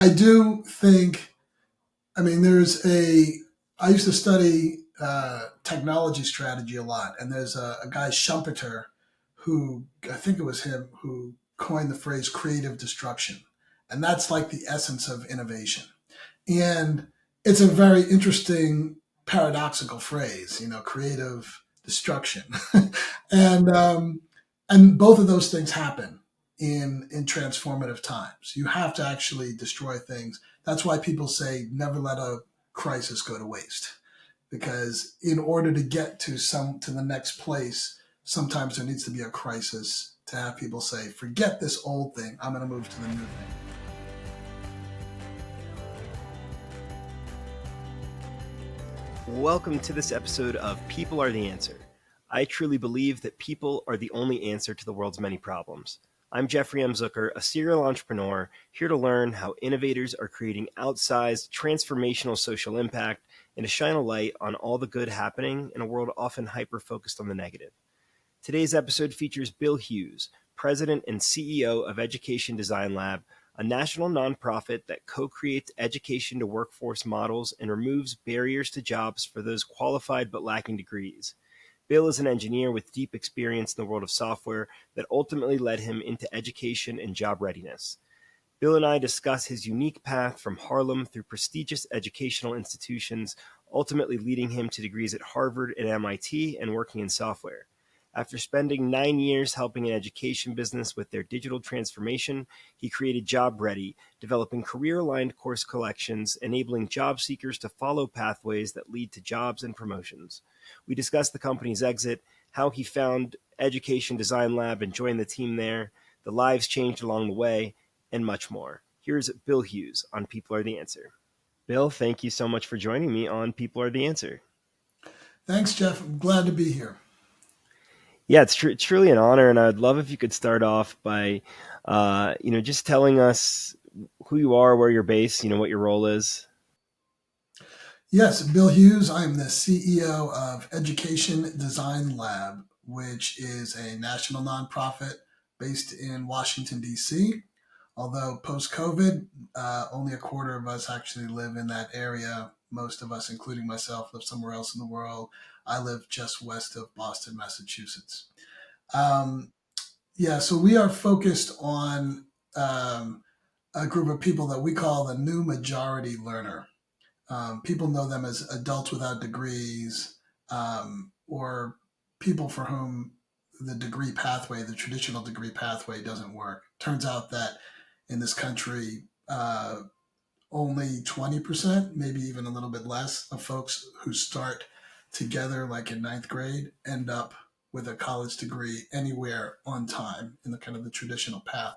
I do think, I used to study technology strategy a lot, and there's a guy, Schumpeter, who I think it was him who coined the phrase creative destruction. And that's like the essence of innovation. And it's a very interesting paradoxical phrase, creative destruction. and and both of those things happen in transformative times. You have to actually destroy things. That's why people say never let a crisis go to waste, because in order to get to the next place, sometimes there needs to be a crisis to have people say, forget this old thing, I'm going to move to the new thing. Welcome to this episode of People Are the Answer. I truly believe that people are the only answer to the world's many problems. I'm Jeffrey M. Zucker, a serial entrepreneur, here to learn how innovators are creating outsized, transformational social impact and to shine a light on all the good happening in a world often hyper-focused on the negative. Today's episode features Bill Hughes, President and CEO of Education Design Lab, a national nonprofit that co-creates education to workforce models and removes barriers to jobs for those qualified but lacking degrees. Bill is an engineer with deep experience in the world of software that ultimately led him into education and job readiness. Bill and I discuss his unique path from Harlem through prestigious educational institutions, ultimately leading him to degrees at Harvard and MIT and working in software. After spending 9 years helping an education business with their digital transformation, he created JobReady, developing career-aligned course collections, enabling job seekers to follow pathways that lead to jobs and promotions. We discussed the company's exit, how he found Education Design Lab and joined the team there, the lives changed along the way, and much more. Here's Bill Hughes on People Are the Answer. Bill, thank you so much for joining me on People Are the Answer. Thanks, Jeff. I'm glad to be here. Yeah, it's truly an honor, and I'd love if you could start off by, just telling us who you are, where you're based, what your role is. Yes, Bill Hughes. I'm the CEO of Education Design Lab, which is a national nonprofit based in Washington, D.C. Although post-COVID, only a quarter of us actually live in that area. Most of us, including myself, live somewhere else in the world. I live just west of Boston, Massachusetts. Um, yeah, so we are focused on a group of people that we call the new majority learner. People know them as adults without degrees, or people for whom the traditional degree pathway doesn't work. Turns out that in this country, only 20%, maybe even a little bit less, of folks who start together, like in ninth grade, end up with a college degree anywhere on time in the kind of the traditional path.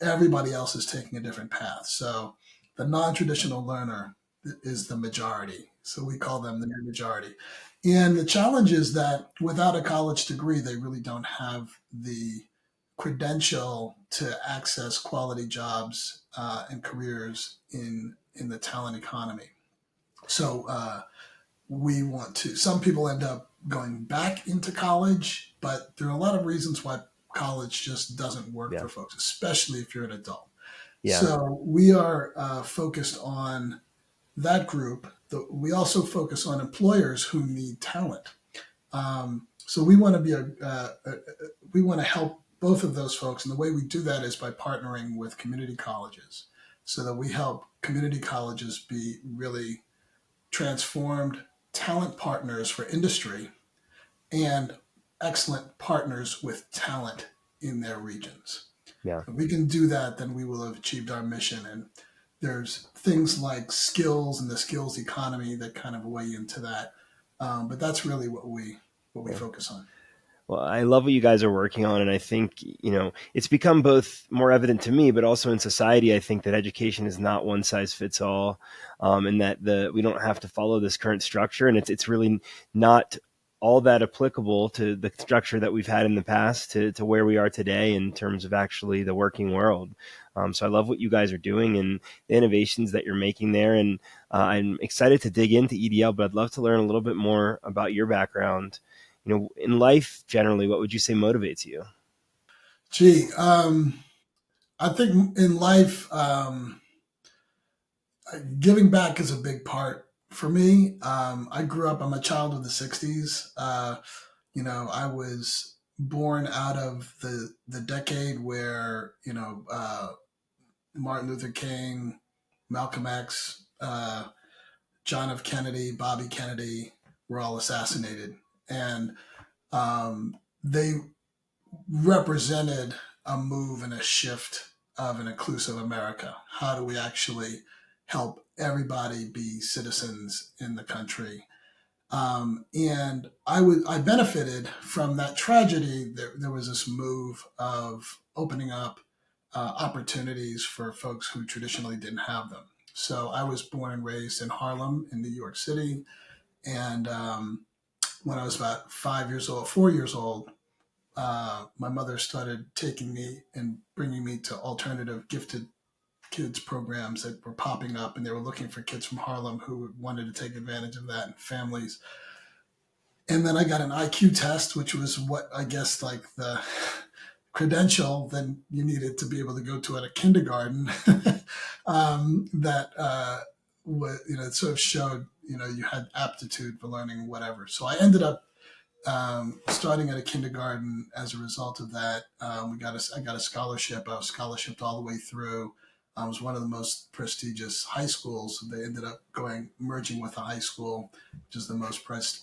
Everybody else is taking a different path. So the non-traditional learner is the majority. So we call them the new majority. And the challenge is that without a college degree, they really don't have the credential to access quality jobs and careers in the talent economy. So we want to. Some people end up going back into college, but there are a lot of reasons why college just doesn't work Yeah. for folks, especially if you're an adult. Yeah. So we are focused on that group. We also focus on employers who need talent. So we want to we want to help both of those folks, and the way we do that is by partnering with community colleges, so that we help community colleges be really transformed talent partners for industry and excellent partners with talent in their regions. Yeah. If we can do that, then we will have achieved our mission. And there's things like skills and the skills economy that kind of weigh into that. But that's really what we Yeah. focus on. Well, I love what you guys are working on. And I think, it's become both more evident to me, but also in society. I think that education is not one size fits all, and that we don't have to follow this current structure. And it's really not all that applicable to the structure that we've had in the past to where we are today in terms of actually the working world. So I love what you guys are doing and the innovations that you're making there. And I'm excited to dig into EDL, but I'd love to learn a little bit more about your background. In life generally, what would you say motivates you? Gee, I think in life, Giving back is a big part for me. I grew up, I'm a child of the 60s. I was born out of the decade where, Martin Luther King, Malcolm X, John F. Kennedy, Bobby Kennedy were all assassinated. And they represented a move and a shift of an inclusive America. How do we actually help everybody be citizens in the country? And I benefited from that tragedy. There was this move of opening up opportunities for folks who traditionally didn't have them. So I was born and raised in Harlem in New York City, and when I was about 5 years old, 4 years old, my mother started taking me and bringing me to alternative gifted kids programs that were popping up, and they were looking for kids from Harlem who wanted to take advantage of that, and families. And then I got an IQ test, which was what I guess like the credential that you needed to be able to go to at a kindergarten. That it sort of showed you had aptitude for learning whatever. So I ended up starting at a kindergarten as a result of that. I got a scholarship. I was scholarshiped all the way through. It was one of the most prestigious high schools. They ended up merging with a high school, which is one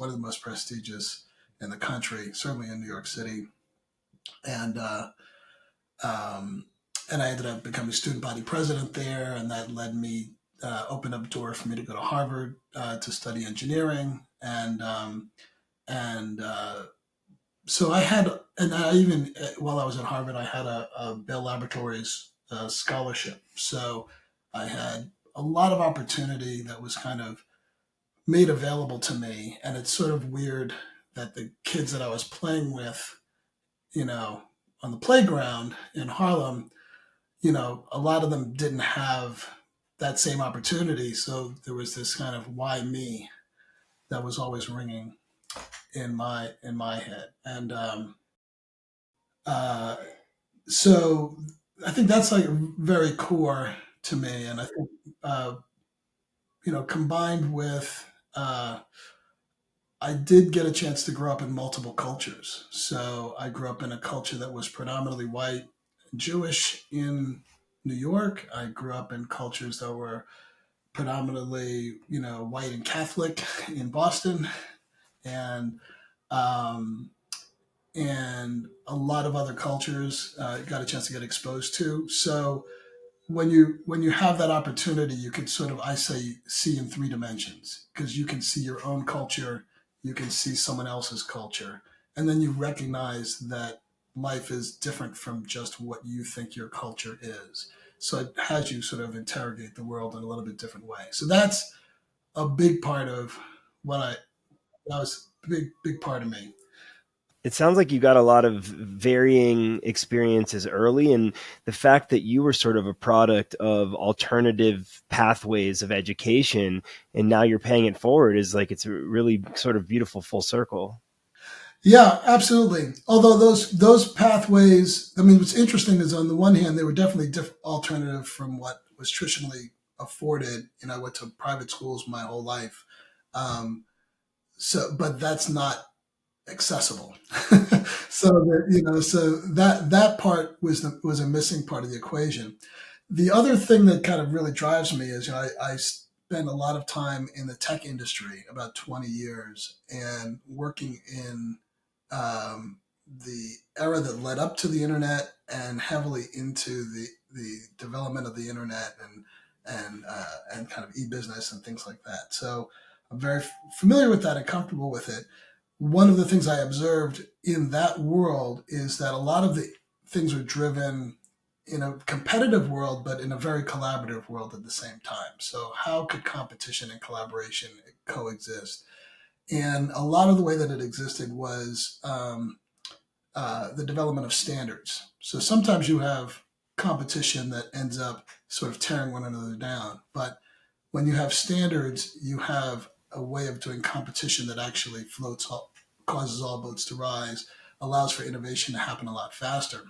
of the most prestigious in the country, certainly in New York City. And um, and I ended up becoming student body president there, and that opened up a door for me to go to Harvard to study engineering, and so I had, and I even while I was at Harvard, I had a Bell Laboratories scholarship. So I had a lot of opportunity that was kind of made available to me, and it's sort of weird that the kids that I was playing with, you know, on the playground in Harlem, a lot of them didn't have that same opportunity. So there was this kind of why me that was always ringing in my head, and uh, so I think that's like very core to me, and I think uh, combined with I did get a chance to grow up in multiple cultures. So I grew up in a culture that was predominantly white, and Jewish in New York. I grew up in cultures that were predominantly, white and Catholic in Boston, and um, and a lot of other cultures got a chance to get exposed to. So when you have that opportunity, you can sort of, I say, see in three dimensions, because you can see your own culture, you can see someone else's culture, and then you recognize that life is different from just what you think your culture is. So it has you sort of interrogate the world in a little bit different way. So that's a big part of what that was a big part of me. It sounds like you got a lot of varying experiences early, and the fact that you were sort of a product of alternative pathways of education, and now you're paying it forward is like it's a really sort of beautiful full circle. Yeah, absolutely. Although those pathways, I mean, what's interesting is on the one hand, they were definitely alternative from what was traditionally afforded. I went to private schools my whole life, um, but that's not accessible. So that part was a missing part of the equation. The other thing that kind of really drives me is, I spent a lot of time in the tech industry, about 20 years, and working in the era that led up to the internet and heavily into the development of the internet and kind of e-business and things like that. So I'm very familiar with that and comfortable with it. One of the things I observed in that world is that a lot of the things were driven in a competitive world, but in a very collaborative world at the same time. So how could competition and collaboration coexist? And a lot of the way that it existed was the development of standards. So sometimes you have competition that ends up sort of tearing one another down. But when you have standards, you have a way of doing competition that actually causes all boats to rise, allows for innovation to happen a lot faster.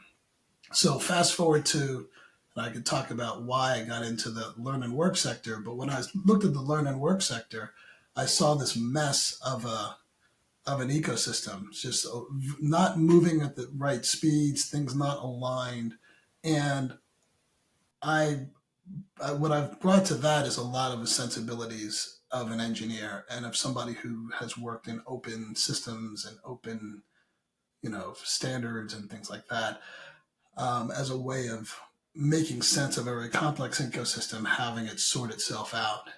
So fast forward to and I could talk about why I got into the learn and work sector. But when I looked at the learn and work sector, I saw this mess of an ecosystem, just not moving at the right speeds, things not aligned, and I what I've brought to that is a lot of the sensibilities of an engineer and of somebody who has worked in open systems and open, standards and things like that, as a way of making sense of a very complex ecosystem, having it sort itself out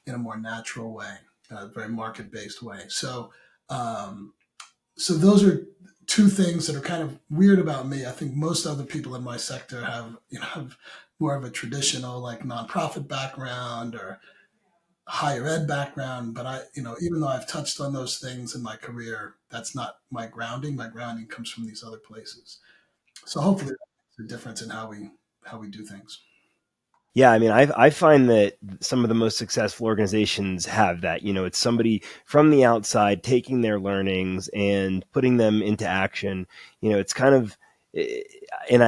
in a more natural way, a very market based way. Um, so those are two things that are kind of weird about me. I think most other people in my sector have more of a traditional like nonprofit background or higher ed background. But even though I've touched on those things in my career, that's not my grounding. My grounding comes from these other places. So hopefully that makes a difference in how we do things. Yeah, I mean, I find that some of the most successful organizations have that. It's somebody from the outside taking their learnings and putting them into action. It's kind of, eh, and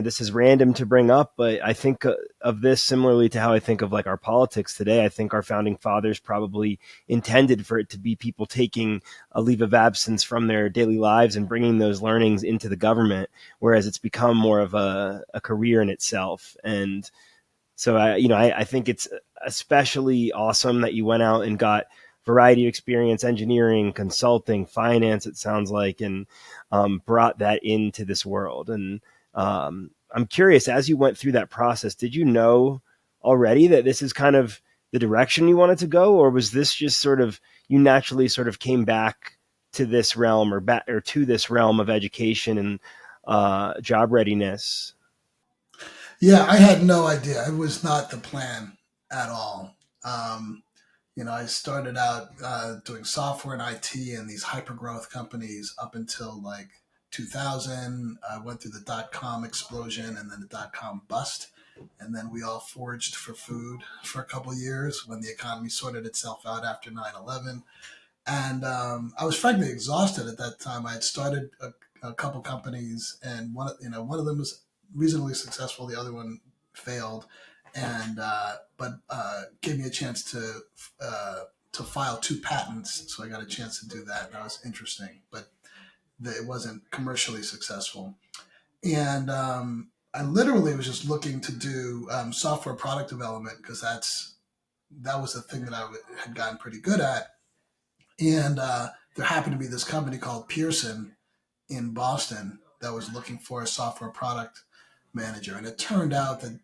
this is random to bring up, but I think of this similarly to how I think of like our politics today. I think our founding fathers probably intended for it to be people taking a leave of absence from their daily lives and bringing those learnings into the government, whereas it's become more of a career in itself. And so I think it's especially awesome that you went out and got variety of experience, engineering, consulting, finance. It sounds like, and brought that into this world. And I'm curious, as you went through that process, did you know already that this is kind of the direction you wanted to go, or was this just sort of you naturally sort of came back to this realm or back or to this realm of education and job readiness? Yeah, I had no idea. It was not the plan at all. Um, I started out doing software and IT in these hyper growth companies up until like 2000. I went through the dot com explosion and then the dot com bust. And then we all foraged for food for a couple of years when the economy sorted itself out after 9/11. And I was frankly exhausted at that time. I had started a couple companies, and one of them was reasonably successful. The other one failed, and but gave me a chance to file two patents. So I got a chance to do that. That was interesting, but it wasn't commercially successful. And I literally was just looking to do software product development because that was the thing that had gotten pretty good at. And there happened to be this company called Pearson in Boston that was looking for a software product manager. And it turned out that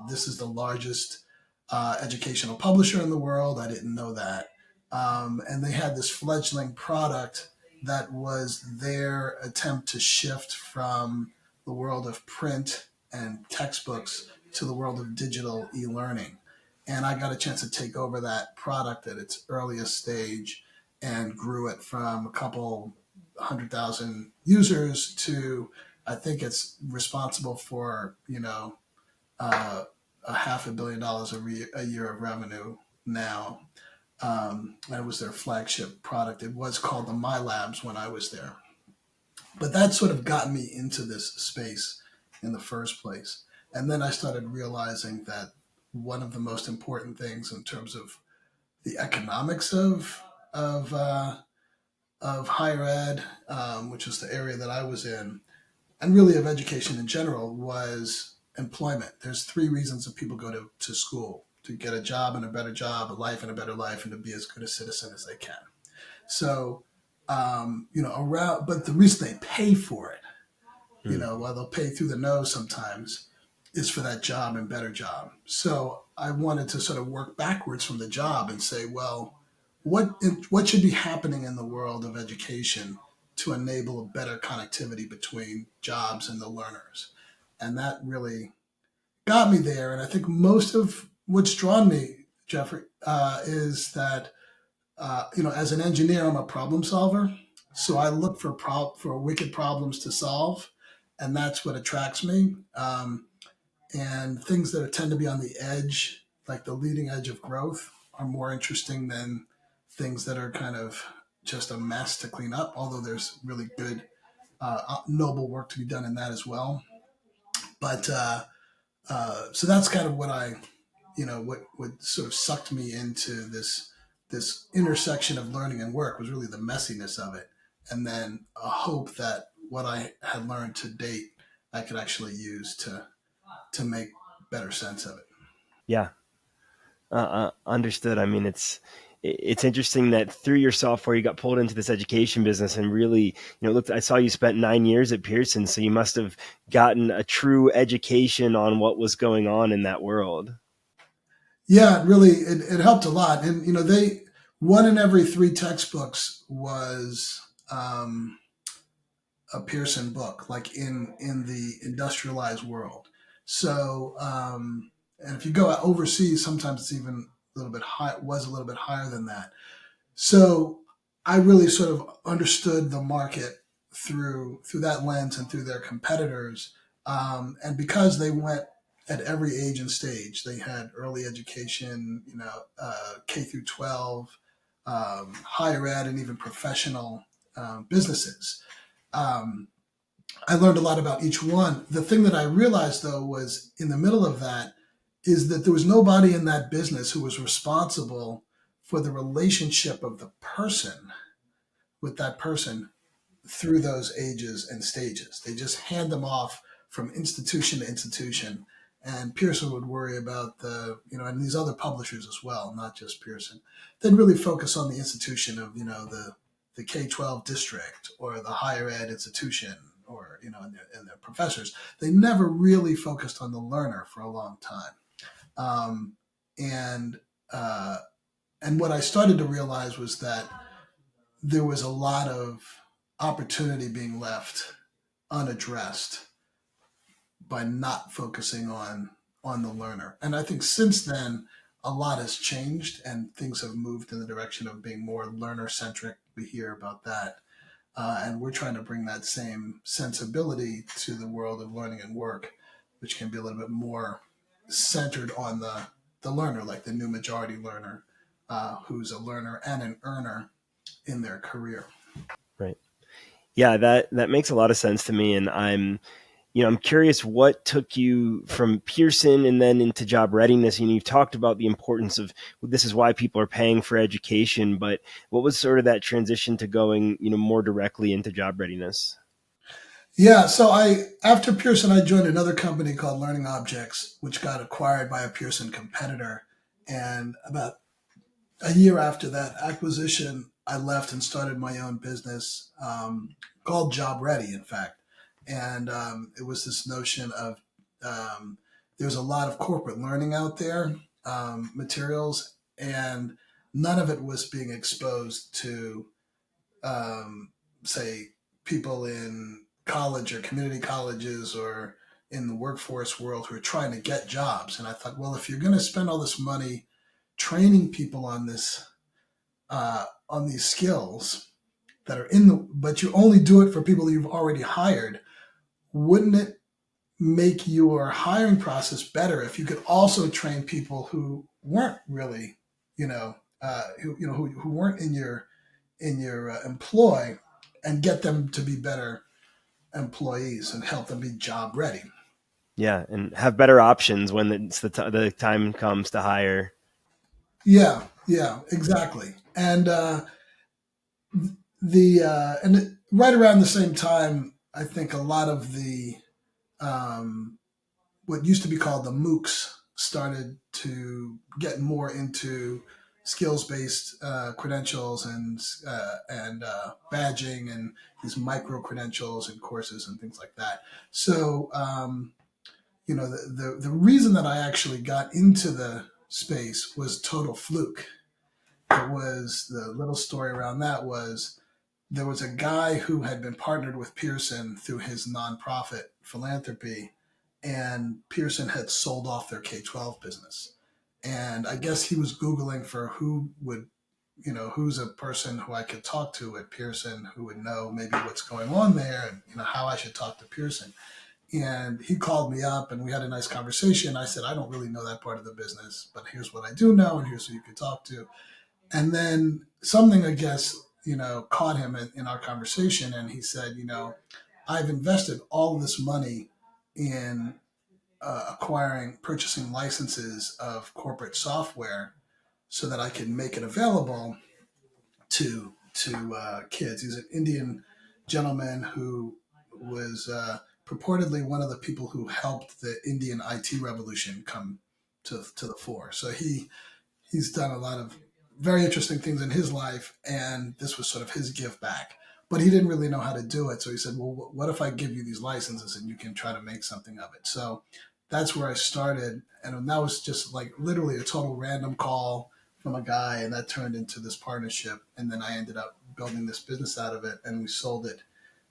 this is the largest educational publisher in the world. I didn't know that. And they had this fledgling product that was their attempt to shift from the world of print and textbooks to the world of digital e learning. And I got a chance to take over that product at its earliest stage and grew it from a couple 100,000 users to I think it's responsible for a $500 million a year of revenue now. That was their flagship product. It was called the My Labs when I was there, but that sort of got me into this space in the first place. And then I started realizing that one of the most important things in terms of the economics of higher ed, which was the area that I was in, and really of education in general, was employment. There's three reasons that people go to school: to get a job and a better job, a life and a better life, and to be as good a citizen as they can. So, but the reason they pay for it, Hmm. while they'll pay through the nose sometimes, is for that job and better job. So I wanted to sort of work backwards from the job and say, well, what should be happening in the world of education to enable a better connectivity between jobs and the learners? And that really got me there. And I think most of what's drawn me, Jeffrey, is that as an engineer, I'm a problem solver. So I look for wicked problems to solve, and that's what attracts me. And things that tend to be on the edge, like the leading edge of growth, are more interesting than things that are kind of just a mess to clean up. Although there's really good, noble work to be done in that as well. But So that's kind of what what sort of sucked me into this intersection of learning and work was really the messiness of it, and then a hope that what I had learned to date I could actually use to make better sense of it. Yeah, understood. I mean, it's interesting that through your software you got pulled into this education business, and really, look, I saw you spent 9 years at Pearson, so you must have gotten a true education on what was going on in that world. Yeah, it helped a lot, and they one in every three textbooks was a Pearson book, like in the industrialized world. So, and if you go overseas, sometimes it's even a little bit high. Was a little bit higher than that. So, I really sort of understood the market through that lens and through their competitors, and because they went at every age and stage, they had early education, K through 12, higher ed, and even professional businesses. Um, I learned a lot about each one. The thing that I realized though was in the middle of that is that there was nobody in that business who was responsible for the relationship of the person with that person through those ages and stages. They just hand them off from institution to institution. And Pearson would worry about and these other publishers as well, not just Pearson. They'd really focus on the institution of, the K-12 district or the higher ed institution or, and their professors. They never really focused on the learner for a long time. Um, and, uh, and what I started to realize was that there was a lot of opportunity being left unaddressed by not focusing on the learner. And I think since then a lot has changed and things have moved in the direction of being more learner centric. We hear about that. And we're trying to bring that same sensibility to the world of learning and work, which can be a little bit more centered on the learner, like the new majority learner, who's a learner and an earner in their career. Right. Yeah, that makes a lot of sense to me, and I'm curious what took you from Pearson and then into job readiness. You've talked about the importance of this is why people are paying for education, but what was sort of that transition to going, more directly into job readiness? Yeah, so after Pearson, I joined another company called Learning Objects, which got acquired by a Pearson competitor. And about a year after that acquisition, I left and started my own business called JobReady, in fact. And it was this notion of um, there's a lot of corporate learning out there, materials, and none of it was being exposed to um, say, people in college or community colleges or in the workforce world who are trying to get jobs. And I thought, well, if you're going to spend all this money training people on these skills that are but you only do it for people you've already hired, wouldn't it make your hiring process better if you could also train people who weren't really, who weren't in your employ and get them to be better employees and help them be job ready. Yeah, and have better options when it's the time comes to hire. Yeah, yeah, exactly. And right around the same time, I think a lot of the um, what used to be called the MOOCs started to get more into skills based credentials and badging and these micro credentials and courses and things like that. So the reason that I actually got into the space was total fluke. It was the little story around that was there was a guy who had been partnered with Pearson through his nonprofit philanthropy, and Pearson had sold off their K-12 business. And I guess he was Googling for who's a person who I could talk to at Pearson who would know maybe what's going on there and how I should talk to Pearson. And he called me up and we had a nice conversation. I said, I don't really know that part of the business, but here's what I do know and here's who you could talk to. And then something, I guess, caught him in our conversation. And he said, I've invested all of this money in purchasing licenses of corporate software so that I could make it available to kids. He's an Indian gentleman who was purportedly one of the people who helped the Indian IT revolution come to the fore. So he's done a lot of very interesting things in his life, and this was sort of his give back. But he didn't really know how to do it, so he said, "Well, what if I give you these licenses and you can try to make something of it?" So that's where I started, and that was just like literally a total random call from a guy, and that turned into this partnership, and then I ended up building this business out of it, and we sold it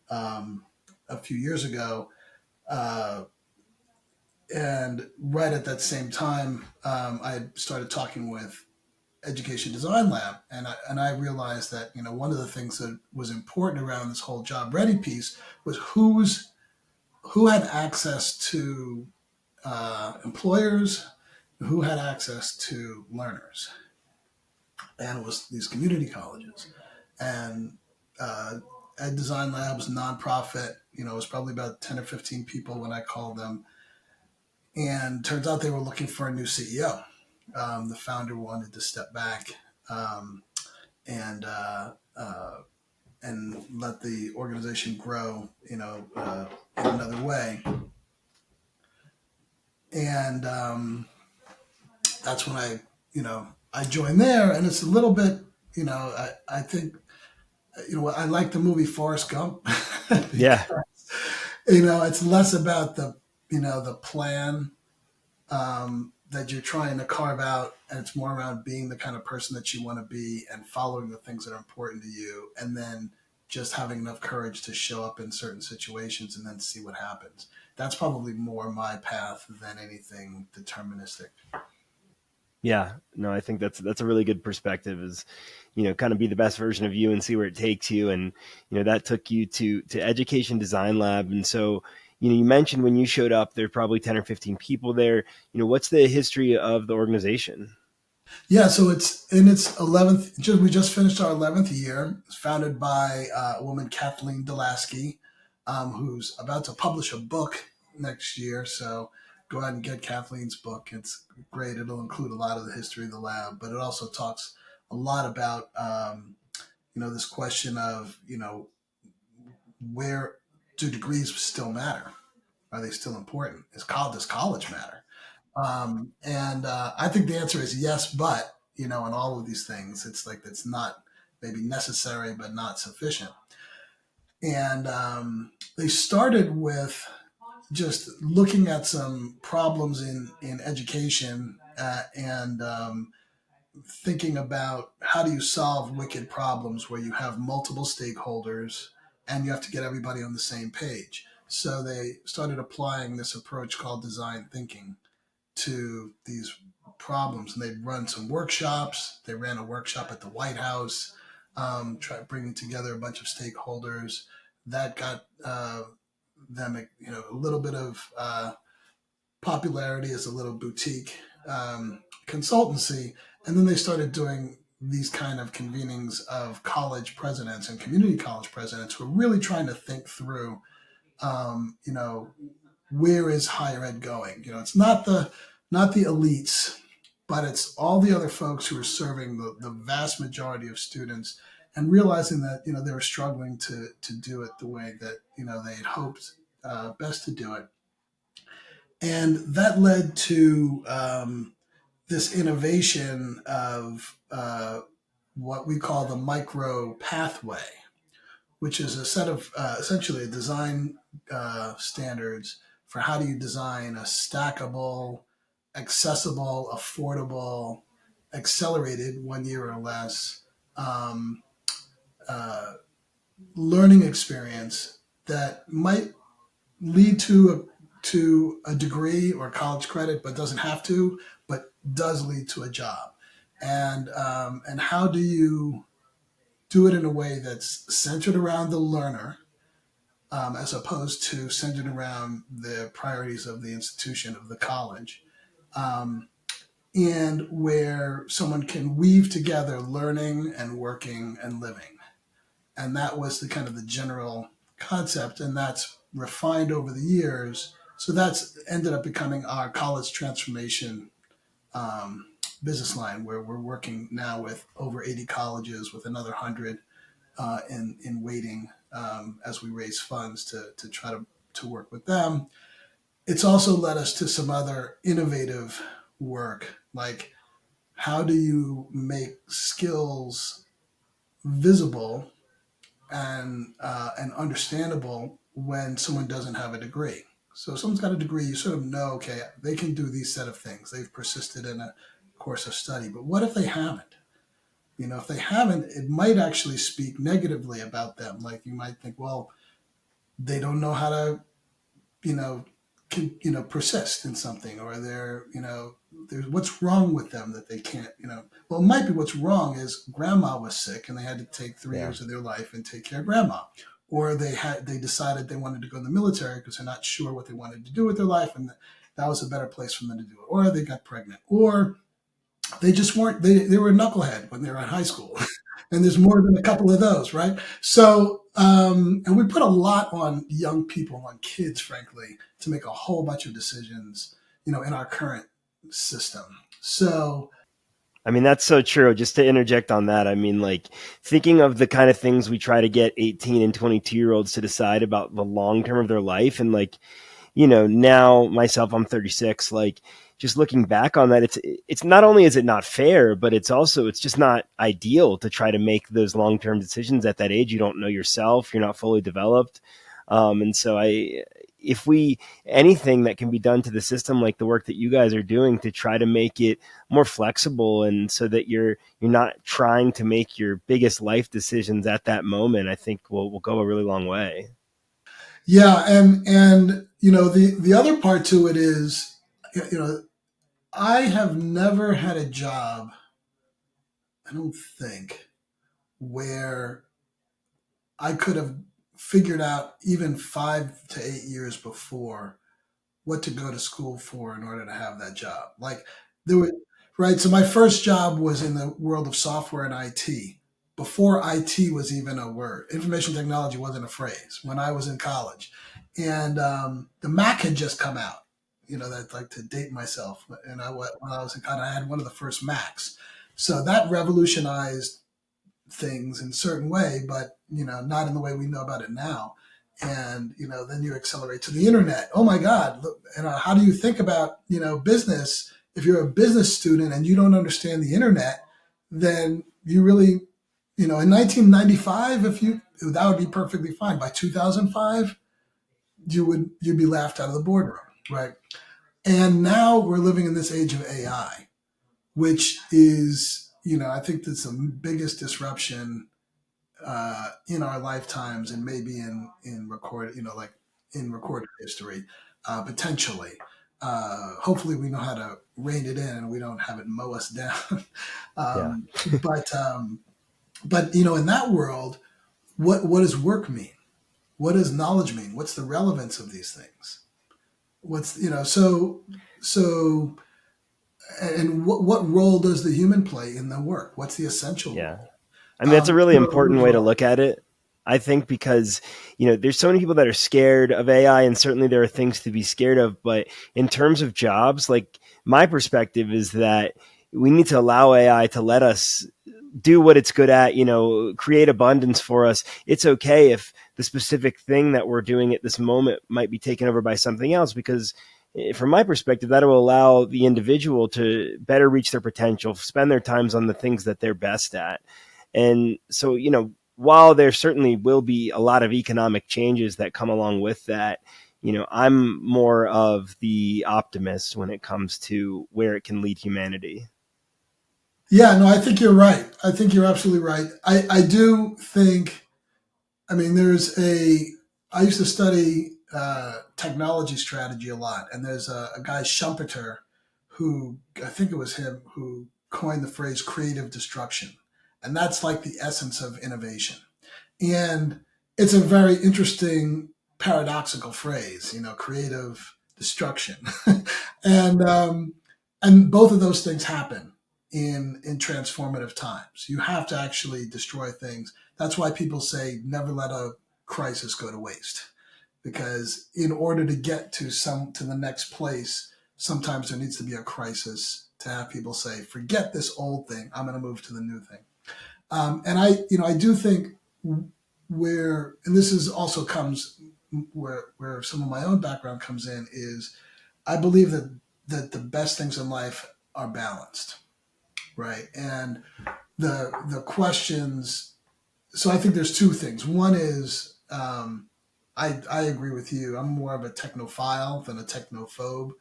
um, a few years ago. Uh, and right at that same time, I started talking with Education Design Lab, and I realized that one of the things that was important around this whole job ready piece was who had access to employers, who had access to learners, and it was these community colleges. And Ed Design Lab was a nonprofit. It was probably about 10 or 15 people when I called them, and turns out they were looking for a new CEO. The founder wanted to step back. And and let the organization grow, in another way. And that's when I joined there, and it's a little bit, I think, I like the movie Forrest Gump Yeah. because it's less about the plan that you're trying to carve out, and it's more around being the kind of person that you want to be and following the things that are important to you, and then just having enough courage to show up in certain situations and then see what happens. That's probably more my path than anything deterministic. Yeah, no, I think that's a really good perspective. Is kind of be the best version of you and see where it takes you. And that took you to Education Design Lab. And so you mentioned when you showed up, there are probably 10 or 15 people there. What's the history of the organization? Yeah, so it's in its 11th. We just finished our 11th year. It's founded by a woman, Kathleen Delaski, who's about to publish a book next year. So go ahead and get Kathleen's book. It's great. It'll include a lot of the history of the lab, but it also talks a lot about this question of where do degrees still matter? Are they still important? Does college matter? And I think the answer is yes, but in all of these things, it's like it's not maybe necessary, but not sufficient. And they started with just looking at some problems in education and thinking about how do you solve wicked problems where you have multiple stakeholders and you have to get everybody on the same page. So they started applying this approach called design thinking to these problems, and they'd run some workshops. They ran a workshop at the White House, bringing together a bunch of stakeholders. That got them, a little bit of popularity as a little boutique consultancy, and then they started doing these kind of convenings of college presidents and community college presidents who are really trying to think through, um, you know, where is higher ed going? It's not the elites, but it's all the other folks who are serving the vast majority of students, and realizing that they were struggling to do it the way that they had hoped best to do it, and that led to this innovation of what we call the micro pathway, which is a set of essentially a design standards for how do you design a stackable, accessible, affordable, accelerated 1 year or less um, uh, learning experience that might lead to a degree or college credit, but doesn't have to, but does lead to a job. And how do you do it in a way that's centered around the learner, as opposed to centered around the priorities of the institution of the college, um, and where someone can weave together learning and working and living. And that was the kind of the general concept, and that's refined over the years So that's ended up becoming our college transformation um, business line, where we're working now with over 80 colleges with another 100 in waiting as we raise funds to try to work with them. It's also led us to some other innovative work, like how do you make skills visible and understandable when someone doesn't have a degree. So if someone's got a degree, you sort of know, okay, they can do these set of things. They've persisted in a course of study. But what if they haven't? If they haven't, it might actually speak negatively about them. Like you might think, well, they don't know how to, you know, persist in something, or there's what's wrong with them that they can't. Well, it might be what's wrong is grandma was sick and they had to take three Yeah. years of their life and take care of grandma, or they decided they wanted to go in the military because they're not sure what they wanted to do with their life, and that was a better place for them to do it, or they got pregnant, or they just weren't they were a knucklehead when they were in high school. And there's more than a couple of those, right? So and we put a lot on young people, on kids, frankly, to make a whole bunch of decisions, in our current system. So I mean, that's so true. Just to interject on that, I mean, like thinking of the kind of things we try to get 18 and 22-year-olds to decide about the long term of their life. And like, now myself, I'm 36, like just looking back on that, it's not only is it not fair, but it's just not ideal to try to make those long-term decisions at that age. You don't know yourself, you're not fully developed. And so if we, anything that can be done to the system, like the work that you guys are doing to try to make it more flexible and so that you're not trying to make your biggest life decisions at that moment, I think will go a really long way. yeah, and the other part to it is, you know, I have never had a job, I don't think, where I could have figured out even 5 to 8 years before what to go to school for in order to have that job. Like there were right. So my first job was in the world of software and IT. Before IT was even a word, information technology wasn't a phrase when I was in college, and the Mac had just come out. That's like to date myself. And when I was in college, I had one of the first Macs. So that revolutionized things in a certain way, but not in the way we know about it now. And then you accelerate to the internet. Oh my God! Look, how do you think about business? If you're a business student and you don't understand the internet, then you really, in 1995, if you that would be perfectly fine. By 2005, you'd be laughed out of the boardroom, right? And now we're living in this age of AI, which is, I think that's the biggest disruption in our lifetimes, and maybe in record, like in recorded history, potentially. Hopefully, we know how to rein it in, and we don't have it mow us down. Yeah. But in that world, what does work mean? What does knowledge mean? What's the relevance of these things? What's so and what role does the human play in the work? What's the essential Yeah. role? I mean, that's a really So important way to overall, look at it. I think because, there's so many people that are scared of AI, and certainly there are things to be scared of. But in terms of jobs, like my perspective is that we need to allow AI to let us do what it's good at, create abundance for us. It's okay if the specific thing that we're doing at this moment might be taken over by something else, because from my perspective, that will allow the individual to better reach their potential, spend their times on the things that they're best at. And so, while there certainly will be a lot of economic changes that come along with that, I'm more of the optimist when it comes to where it can lead humanity. yeah, no, I think you're right. I think you're absolutely right. I do think, I mean, I used to study technology strategy a lot, and there's a guy, Schumpeter, who, I think it was him, who coined the phrase creative destruction. And that's like the essence of innovation. And it's a very interesting paradoxical phrase, creative destruction. and and both of those things happen in transformative times. You have to actually destroy things. That's why people say never let a crisis go to waste, because in order to get to the next place, sometimes there needs to be a crisis to have people say, "Forget this old thing. I'm going to move to the new thing." And I do think and this is also comes where some of my own background comes in is I believe that the best things in life are balanced, right? And the questions. So I think there's two things. One is I agree with you. I'm more of a technophile than a technophobe,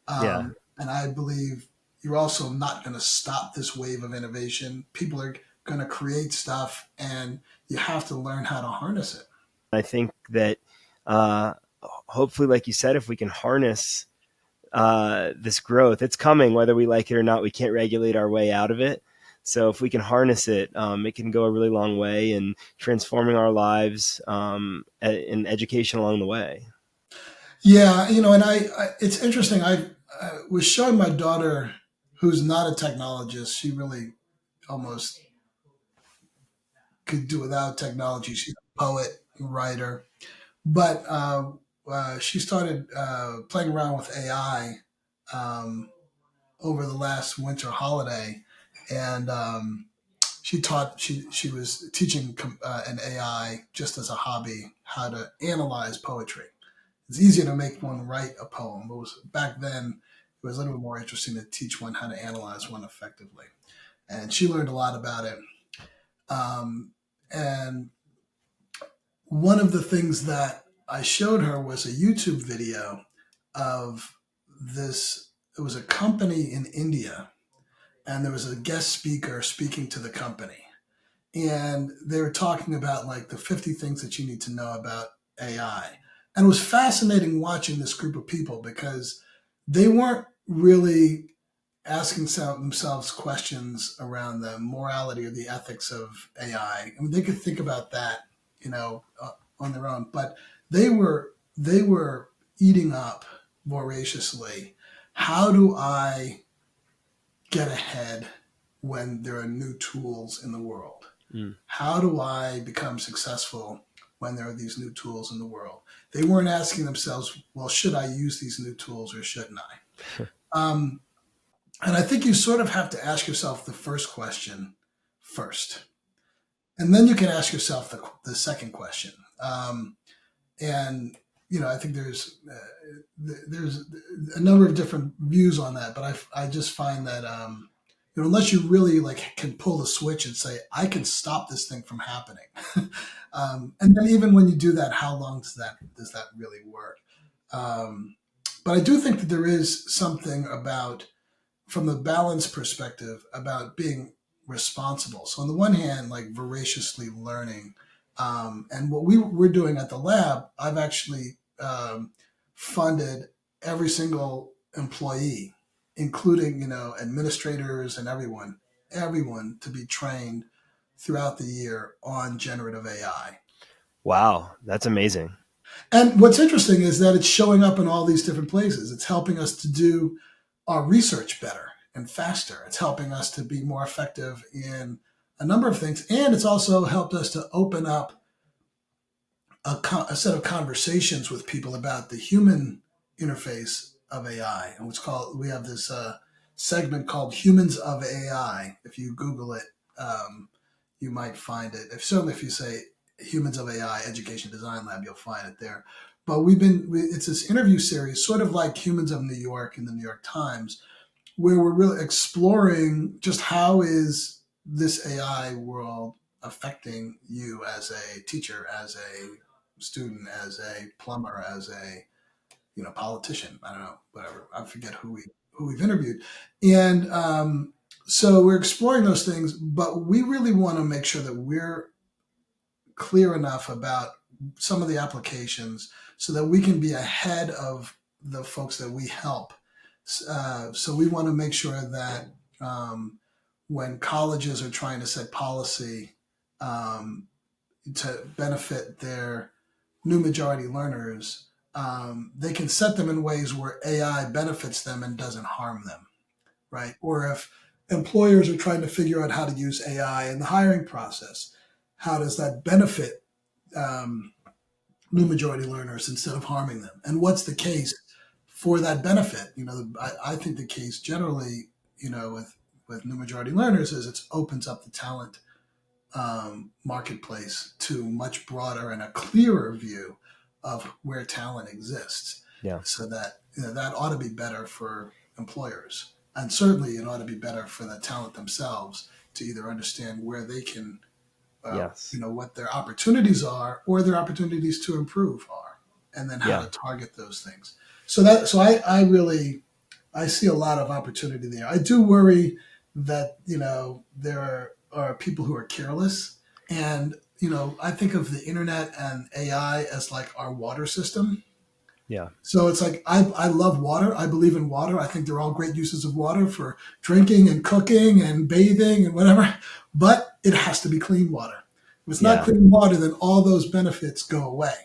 Yeah. and I believe you're also not going to stop this wave of innovation. People are going to create stuff, and you have to learn how to harness it. I think that uh, hopefully, like you said, if we can harness this growth, it's coming whether we like it or not. We can't regulate our way out of it. So if we can harness it, it can go a really long way in transforming our lives and education along the way. Yeah, and it's interesting. I was showing my daughter, who's not a technologist. She really almost could do without technology. She's a poet, writer, but she started playing around with AI over the last winter holiday, and she was teaching an AI just as a hobby how to analyze poetry. It's easier to make one write a poem. It was back then. It was a little bit more interesting to teach one how to analyze one effectively, and she learned a lot about it. And one of the things that I showed her was a YouTube video of this. It was a company in India, and there was a guest speaker speaking to the company. And they were talking about like the 50 things that you need to know about AI. And it was fascinating watching this group of people because they weren't really asking themselves questions around the morality or the ethics of AI. I mean, they could think about that, on their own, but they were eating up voraciously. How do I get ahead when there are new tools in the world? Mm. How do I become successful when there are these new tools in the world? They weren't asking themselves, well, should I use these new tools or shouldn't I? And I think you sort of have to ask yourself the first question first. And then you can ask yourself the second question. And, I think there's a number of different views on that, but I just find that, unless you really like can pull the switch and say, I can stop this thing from happening. And then even when you do that, how long does that really work? Um, but I do think that there is something about, from the balance perspective, about being responsible. So on the one hand, like voraciously learning, and what we're doing at the lab, I've actually funded every single employee, including administrators and everyone to be trained throughout the year on generative AI. Wow, that's amazing. And what's interesting is that it's showing up in all these different places. It's helping us to do our research better and faster. It's helping us to be more effective in a number of things. And it's also helped us to open up a set of conversations with people about the human interface of AI. And we have this segment called Humans of AI. If you Google it, you might find it. Certainly if you say Humans of AI Education Design Lab, you'll find it there. But it's this interview series, sort of like Humans of New York in the New York Times, where we're really exploring just how is this AI world affecting you as a teacher, as a student, as a plumber, as a politician. I don't know, whatever. I forget who we've interviewed, and so we're exploring those things. But we really want to make sure that we're clear enough about some of the applications so that we can be ahead of the folks that we help. So we want to make sure that when colleges are trying to set policy um, to benefit their new majority learners, they can set them in ways where AI benefits them and doesn't harm them, right? Or if employers are trying to figure out how to use AI in the hiring process, how does that benefit um, new majority learners instead of harming them. And what's the case for that benefit? I think the case generally, with new majority learners is it opens up the talent marketplace to much broader and a clearer view of where talent exists. Yeah. So that that ought to be better for employers, and certainly it ought to be better for the talent themselves to either understand where they can, Yes. what their opportunities are or their opportunities to improve are, and then how Yeah. to target those things. So I really I see a lot of opportunity there. I do worry that there are people who are careless, and I think of the internet and AI as like our water system. Yeah. So it's like I love water. I believe in water. I think they're all great uses of water for drinking and cooking and bathing and whatever. But it has to be clean water. If it's not Yeah. clean water, then all those benefits go away.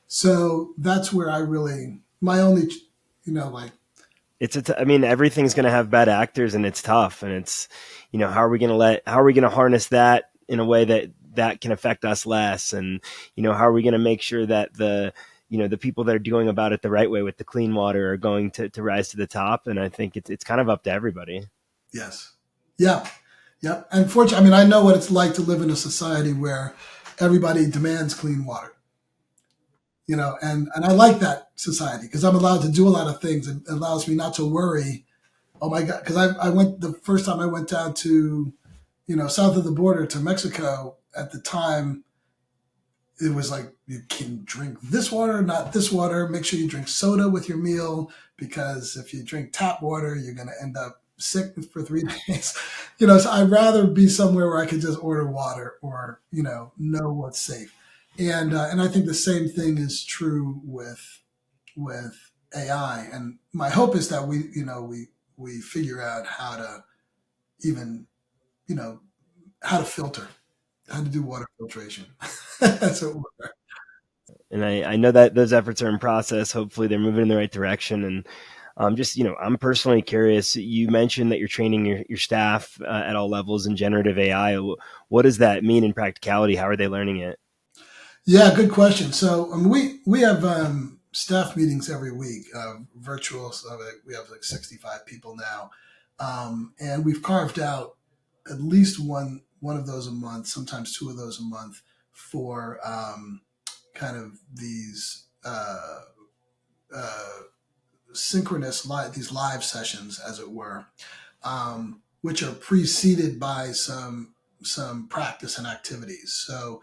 So that's where I really my only like I mean, everything's going to have bad actors, and it's tough. And it's, how are we going to harness that in a way that can affect us less? And, how are we going to make sure that the people that are doing about it the right way with the clean water are going to rise to the top? And I think it's kind of up to everybody. yes, yeah, yeah. Unfortunately, I mean, I know what it's like to live in a society where everybody demands clean water. And I like that society because I'm allowed to do a lot of things. It allows me not to worry. Oh my God, because I went the first time I went down to south of the border to Mexico at the time. It was like you can drink this water, not this water. Make sure you drink soda with your meal because if you drink tap water, you're going to end up sick for 3 days. So I'd rather be somewhere where I could just order water or know what's safe. And I think the same thing is true with AI. And my hope is that we figure out how to even you know how to filter, how to do water filtration. So And I know that those efforts are in process. Hopefully they're moving in the right direction. And just, I'm personally curious. You mentioned that you're training your staff at all levels in generative AI. What does that mean in practicality? How are they learning it? Yeah, good question. So we have staff meetings every week, virtual. So we have like 65 people now, and we've carved out at least one of those a month, sometimes two of those a month for kind of these uh, synchronous these live sessions, as it were, which are preceded by some practice and activities. So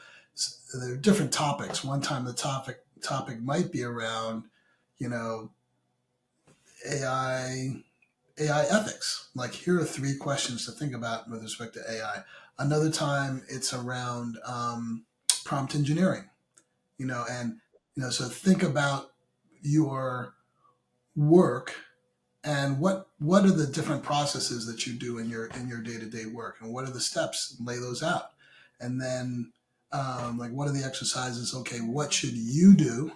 there are different topics. One time the topic might be around, you know, AI AI ethics. Like here are three questions to think about with respect to AI. Another time it's around prompt engineering. And so think about your work and what are the different processes that you do in your day-to-day work, and what are the steps, lay those out. And then like what are the exercises? Okay, what should you do,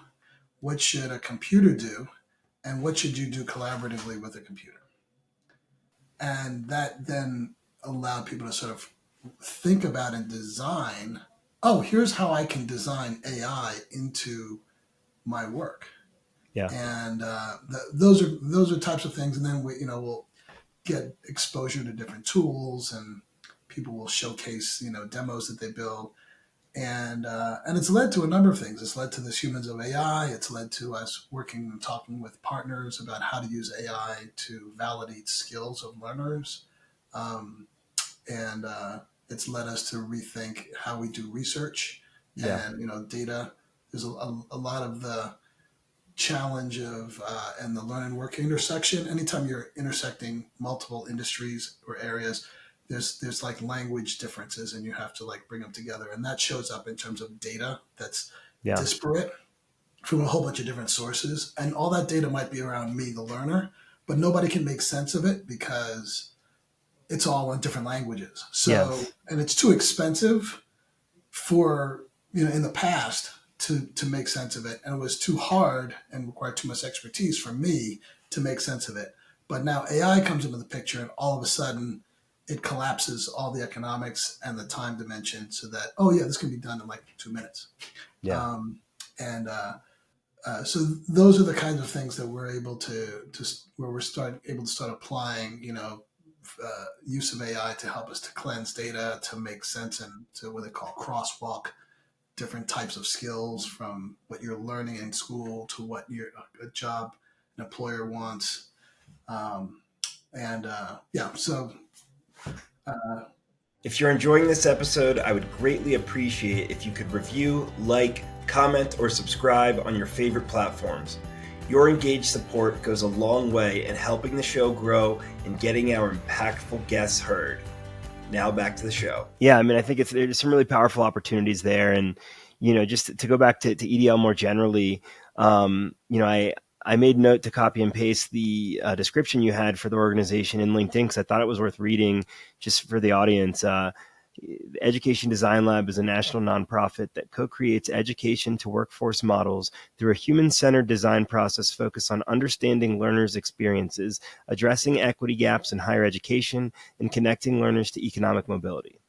what should a computer do, and what should you do collaboratively with a computer? And that then allowed people to sort of think about and design, oh, here's how I can design AI into my work. Yeah. And those are types of things. And then we'll get exposure to different tools, and people will showcase demos that they build. And it's led to a number of things. It's led to this Humans of AI. It's led to us working and talking with partners about how to use AI to validate skills of learners. Um, and it's led us to rethink how we do research Yeah. and data. There's a lot of the challenge of and the learn and work intersection. Anytime you're intersecting multiple industries or areas, there's like language differences, and you have to like bring them together, and that shows up in terms of data that's Yeah. disparate from a whole bunch of different sources, and all that data might be around me, the learner, but nobody can make sense of it because it's all in different languages. So, Yes. and it's too expensive for in the past to make sense of it, and it was too hard and required too much expertise for me to make sense of it. But now AI comes into the picture, and all of a sudden it collapses all the economics and the time dimension so that, oh yeah, this can be done in like 2 minutes. Yeah. um, And so those are the kinds of things that we're able to where we're able to start applying, use of AI to help us to cleanse data, to make sense, and to what they call crosswalk different types of skills from what you're learning in school to what a job an employer wants. So If you're enjoying this episode, I would greatly appreciate if you could review, like, comment, or subscribe on your favorite platforms. Your engaged support goes a long way in helping the show grow and getting our impactful guests heard. Now back to the show. Yeah, I mean, I think there's some really powerful opportunities there. And, just to go back to EDL more generally, I made note to copy and paste the description you had for the organization in LinkedIn because I thought it was worth reading just for the audience. The Education Design Lab is a national nonprofit that co-creates education to workforce models through a human-centered design process focused on understanding learners' experiences, addressing equity gaps in higher education, and connecting learners to economic mobility.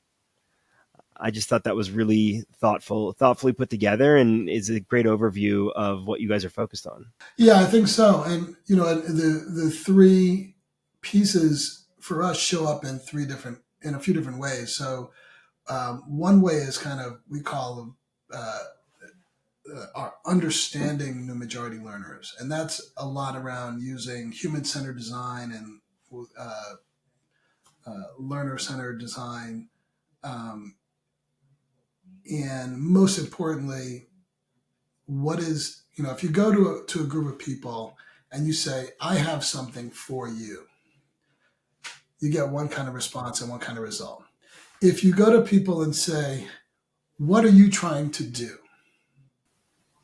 I just thought that was really thoughtfully put together, and is a great overview of what you guys are focused on. Yeah, I think so. And the three pieces for us show up in a few different ways. So one way is kind of we call them our understanding new majority learners, and that's a lot around using human-centered design and learner-centered design, and most importantly, what is if you go to a group of people and you say, "I have something for you," you get one kind of response and one kind of result. If you go to people and say, "What are you trying to do?"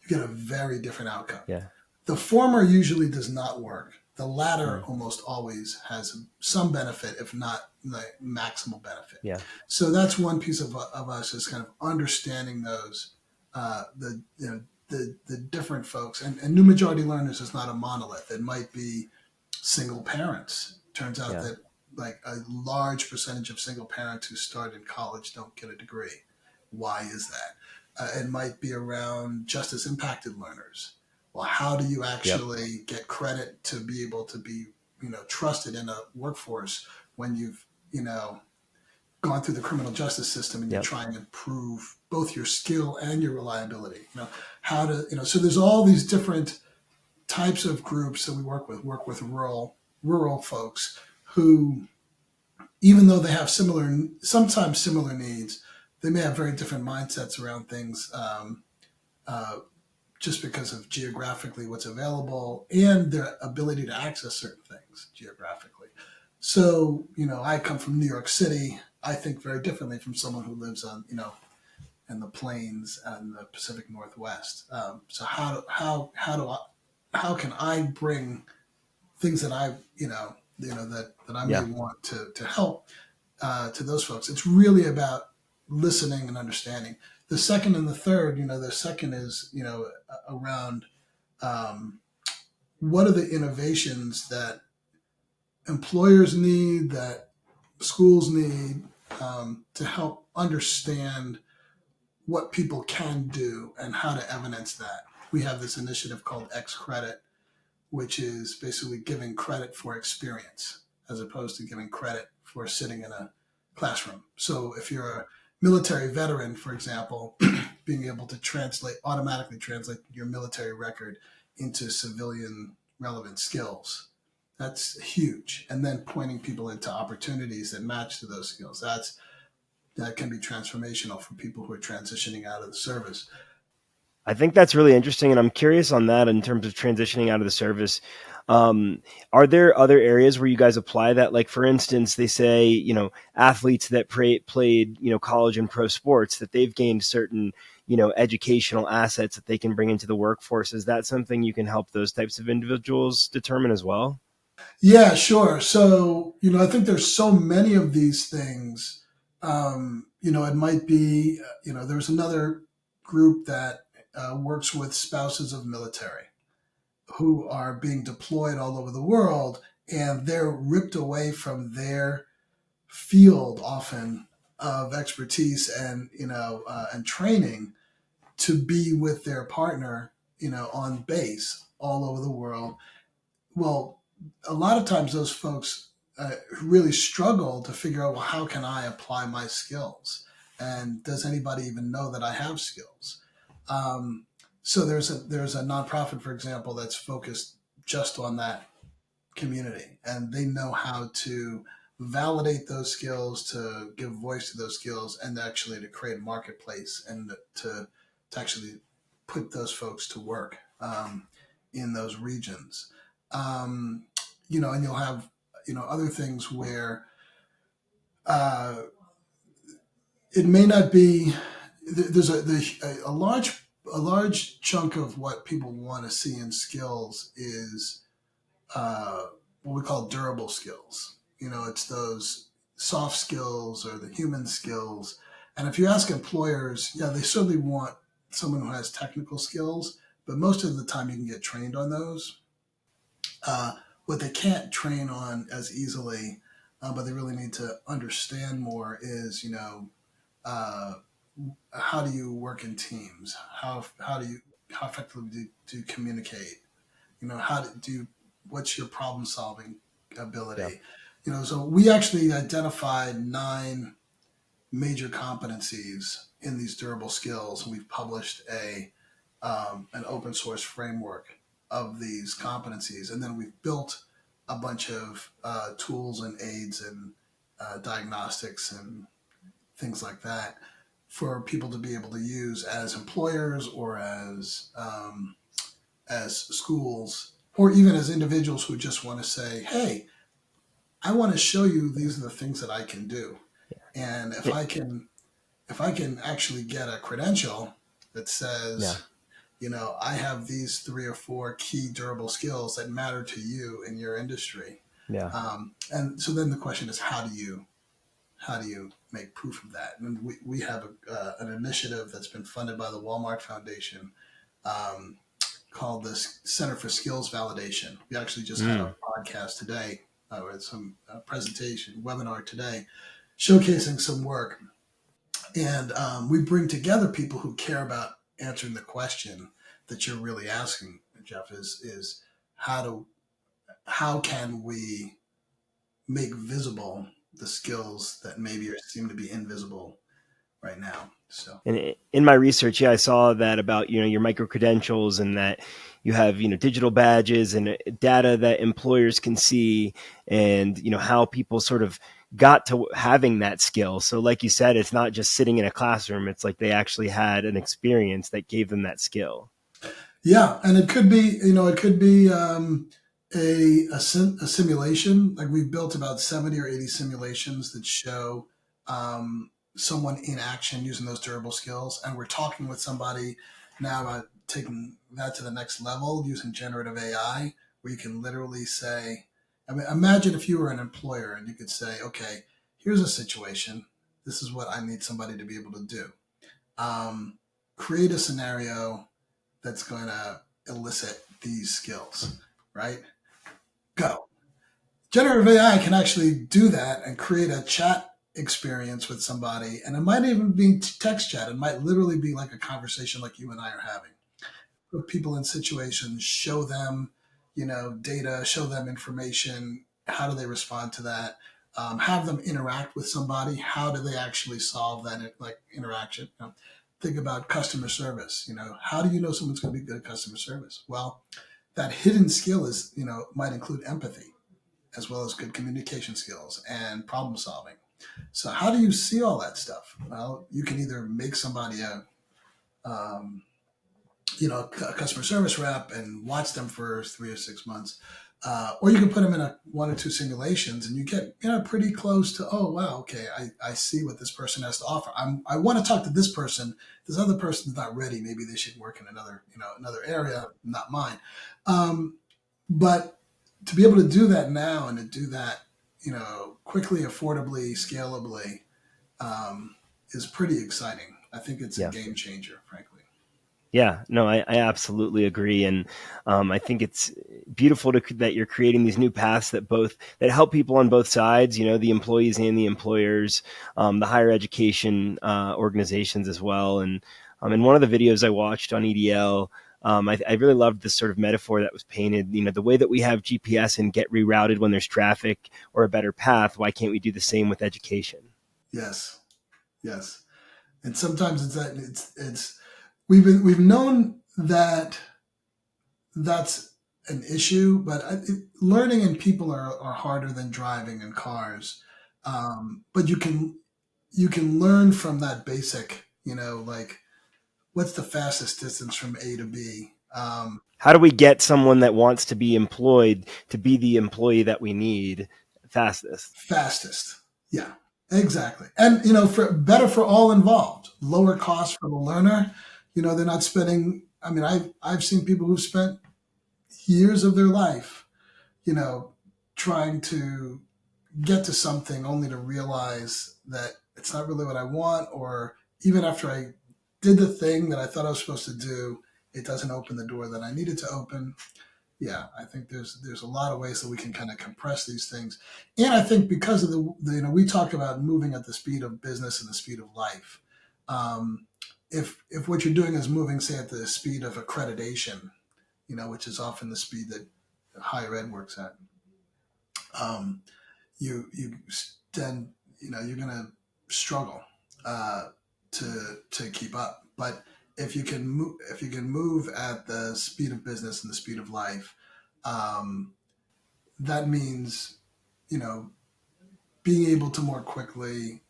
you get a very different outcome. Yeah. The former usually does not work. The latter almost always has some benefit, if not like maximal benefit. Yeah. So that's one piece of us is kind of understanding those the different folks, and new majority learners is not a monolith. It might be single parents. Turns out that like a large percentage of single parents who start in college don't get a degree. Why is that? It might be around justice impacted learners. Well, how do you actually get credit to be able to be, trusted in a workforce when you've, gone through the criminal justice system and you're trying to prove both your skill and your reliability? So there's all these different types of groups that we work with rural folks who, even though they have sometimes similar needs, they may have very different mindsets around things. Just because of geographically what's available and their ability to access certain things geographically. So, I come from New York City. I think very differently from someone who lives on, in the plains and the Pacific Northwest. So how can I bring things that I, that I may want to help to those folks? It's really about listening and understanding. The second and the third, the second is, around what are the innovations that employers need, that schools need, to help understand what people can do and how to evidence that. We have this initiative called X Credit, which is basically giving credit for experience as opposed to giving credit for sitting in a classroom. So if you're a military veteran, for example, being able to automatically translate your military record into civilian relevant skills, that's huge. And then pointing people into opportunities that match to those skills. That can be transformational for people who are transitioning out of the service. I think that's really interesting, and I'm curious on that in terms of transitioning out of the service. Are there other areas where you guys apply that? Like, for instance, they say, athletes that played, college and pro sports, that they've gained certain, educational assets that they can bring into the workforce. Is that something you can help those types of individuals determine as well? Yeah, sure. So, I think there's so many of these things. It might be, there's another group that works with spouses of military who are being deployed all over the world, and they're ripped away from their field often of expertise and and training to be with their partner, on base all over the world. Well, a lot of times those folks really struggle to figure out, well, how can I apply my skills? And does anybody even know that I have skills? Um, so there's a nonprofit, for example, that's focused just on that community, and they know how to validate those skills, to give voice to those skills, and actually to create a marketplace, and to actually put those folks to work in those regions. um, and you'll have other things where uh, it may not be there's a large chunk of what people want to see in skills is uh, what we call durable skills. It's those soft skills or the human skills. And if you ask employers, yeah, they certainly want someone who has technical skills, but most of the time you can get trained on those. Uh, what they can't train on as easily, but they really need to understand more is, uh, how do you work in teams? How effectively do you communicate? How do you, what's your problem solving Yeah. ability? So we actually identified 9 major competencies in these durable skills, and we've published an open source framework of these competencies, and then we've built a bunch of tools and aids and diagnostics and things like that for people to be able to use as employers or as schools, or even as individuals who just want to say, hey, I want to show you these are the things that I can do. And if Yeah. I can actually get a credential that Yeah. says, I have these 3 or 4 key durable skills that matter to you in your industry. Yeah. And so then the question is, how do you make proof of that? And we have an initiative that's been funded by the Walmart Foundation, um, called the Center for Skills Validation. We actually just had a Mm. podcast today, or some presentation, webinar today, showcasing some work. And we bring together people who care about answering the question that you're really asking, Jeff, is how can we make visible the skills that maybe seem to be invisible right now? So And in my research, yeah, I saw that about your micro credentials, and that you have digital badges and data that employers can see, and how people sort of got to having that skill. So, like you said, it's not just sitting in a classroom; it's like they actually had an experience that gave them that skill. yeah, and it could be a simulation. Like we've built about 70 or 80 simulations that show someone in action using those durable skills, and we're talking with somebody now about taking that to the next level using generative AI, where you can literally say, I mean, imagine if you were an employer and you could say, okay, here's a situation. This is what I need somebody to be able to do. Um, Create a scenario that's going to elicit these skills, right? Go. Generative AI can actually do that and create a chat experience with somebody. And it might even be text chat. It might literally be like a conversation like you and I are having. Put people in situations, show them, data, show them information. How do they respond to that? Have them interact with somebody. How do they actually solve that like interaction? Think about customer service. How do you know someone's going to be good at customer service? Well, that hidden skill is, might include empathy as well as good communication skills and problem solving. So how do you see all that stuff? Well, you can either make somebody um, a customer service rep and watch them for 3 or 6 months. Or you can put them in 1 or 2 simulations, and you get pretty close to, oh wow, okay, I see what this person has to offer. I want to talk to this person. This other person's not ready. Maybe they should work in another area, not mine. But to be able to do that now and to do that quickly, affordably, scalably, is pretty exciting. I think it's a Yeah. game changer, frankly. Yeah, no, I absolutely agree, and I think it's beautiful that you're creating these new paths that help people on both sides. The employees and the employers, the higher education organizations as well, and In one of the videos I watched on EDL, I really loved this sort of metaphor that was painted. The way that we have GPS and get rerouted when there's traffic or a better path, why can't we do the same with education? Yes, yes. And sometimes it's we've known that that's an issue, but learning and people are harder than driving in cars. But you can learn from that basic, like what's the fastest distance from A to B? How do we get someone that wants to be employed to be the employee that we need fastest? Fastest. Yeah, exactly. And for better for all involved. Lower cost for the learner. They're not spending. I mean, I've seen people who've spent years of their life, you know, trying to get to something only to realize that it's not really what I want, or even after I did the thing that I thought I was supposed to do, it doesn't open the door that I needed to open. Yeah, I think there's a lot of ways that we can kind of compress these things, and I think because of we talk about moving at the speed of business and the speed of life. Um, if what you're doing is moving, say, at the speed of accreditation, which is often the speed that higher ed works at, um, you then you're going to struggle uh, to keep up. But if you can move at the speed of business and the speed of life, um, that means you know being able to more quickly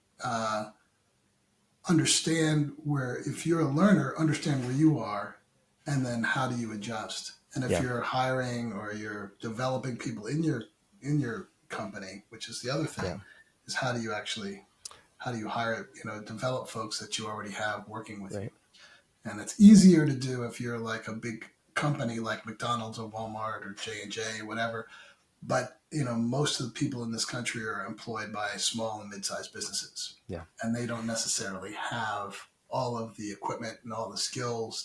understand where, if you're a learner, understand where you are, and then how do you adjust. And if Yeah, you're hiring or you're developing people in your company, which is the other yeah, thing, is how do you hire, develop folks that you already have working with you. right. And it's easier to do if you're like a big company like McDonald's or Walmart or J&J or whatever. But most of the people in this country are employed by small and mid-sized businesses, Yeah, and they don't necessarily have all of the equipment and all the skills